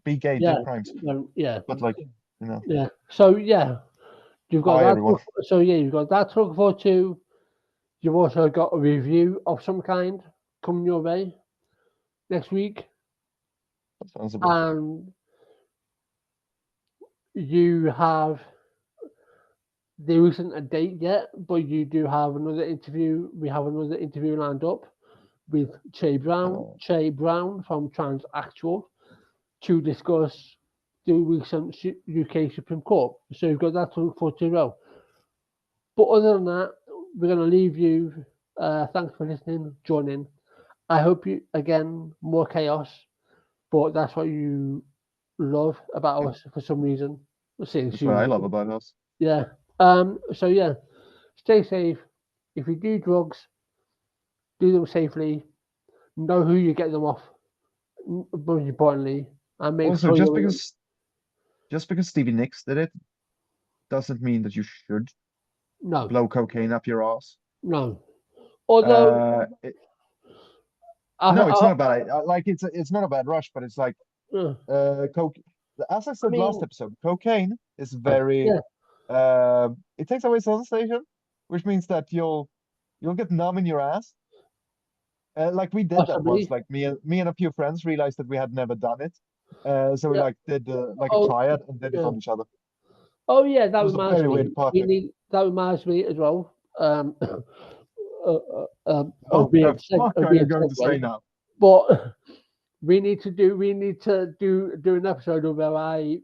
be gay, do yeah, crimes. yeah, But like, you know, yeah. So yeah, you've got bye that. everyone. So yeah, you've got that to look forward to. You've also got a review of some kind coming your way next week, That sounds about. and you have there isn't a date yet, but you do have another interview. We have another interview lined up with Uh, Che Brown from Transactual to discuss the recent UK Supreme Court. So you've got that to look forward to as well. But other than that, we're going to leave you. Thanks for listening, joining. I hope you, again, more chaos, but that's what you love about us for some reason. Since that's what I you, love about us. yeah. So yeah, stay safe. If you do drugs, do them safely. Know who you get them off. Most importantly, and make Also, sure you just because Stevie Nicks did it doesn't mean that you should no, blow cocaine up your ass. no. Although No, it's I, not a bad. Like it's not a bad rush, but it's like uh, coke. As I I said last mean, episode, cocaine is very yeah, it takes away sensation, which means that you'll get numb in your ass. Like we did that once. possibly. Like me and a few friends realized that we had never done it. So we Yeah. like did like a Oh, triad and did it yeah. on each other. Oh, yeah. That It was a reminds very me. weird We party. need. That reminds me as well. What the fuck A are you weird going to say segue. now? But we need to do an episode where I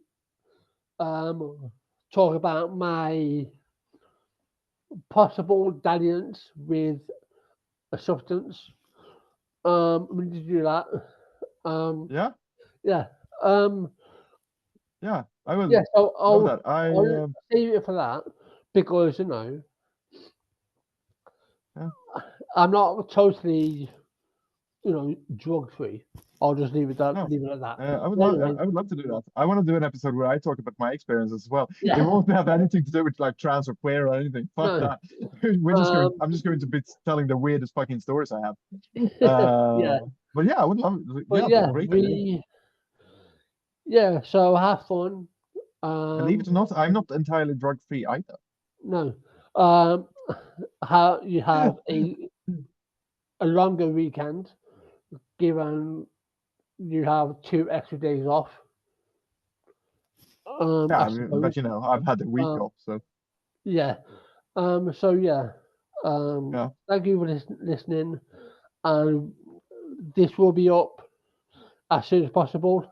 talk about my possible dalliance with a substance. We need to do that. Yeah, Yeah. Um, yeah, I will yeah. So love that. I I'll save it for that because yeah, I'm not totally drug free. I'll just no. leave it at that. I would But love anyway, I would love to do that. I want to do an episode where I talk about my experiences as well. It yeah. won't have anything to do with like trans or queer or anything. Fuck No. that. We're just going. Um, I'm just going to be telling the weirdest fucking stories I have. yeah. But yeah, I would love. But Yeah, but yeah, great idea. so have fun. Believe it or Um, not, I'm not entirely drug free either. no. Um, how you have a longer weekend, given you have 2 extra days off. Yeah, I I mean, but suppose. you know, I've had a week Um, off, so yeah. So yeah. yeah, Thank you for listening, and this will be up as soon as possible.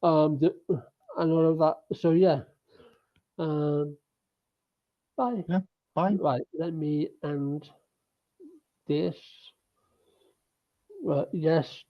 And all of that. So yeah. Um, bye. yeah. Bye. Right. Let me end this. Right. Yes.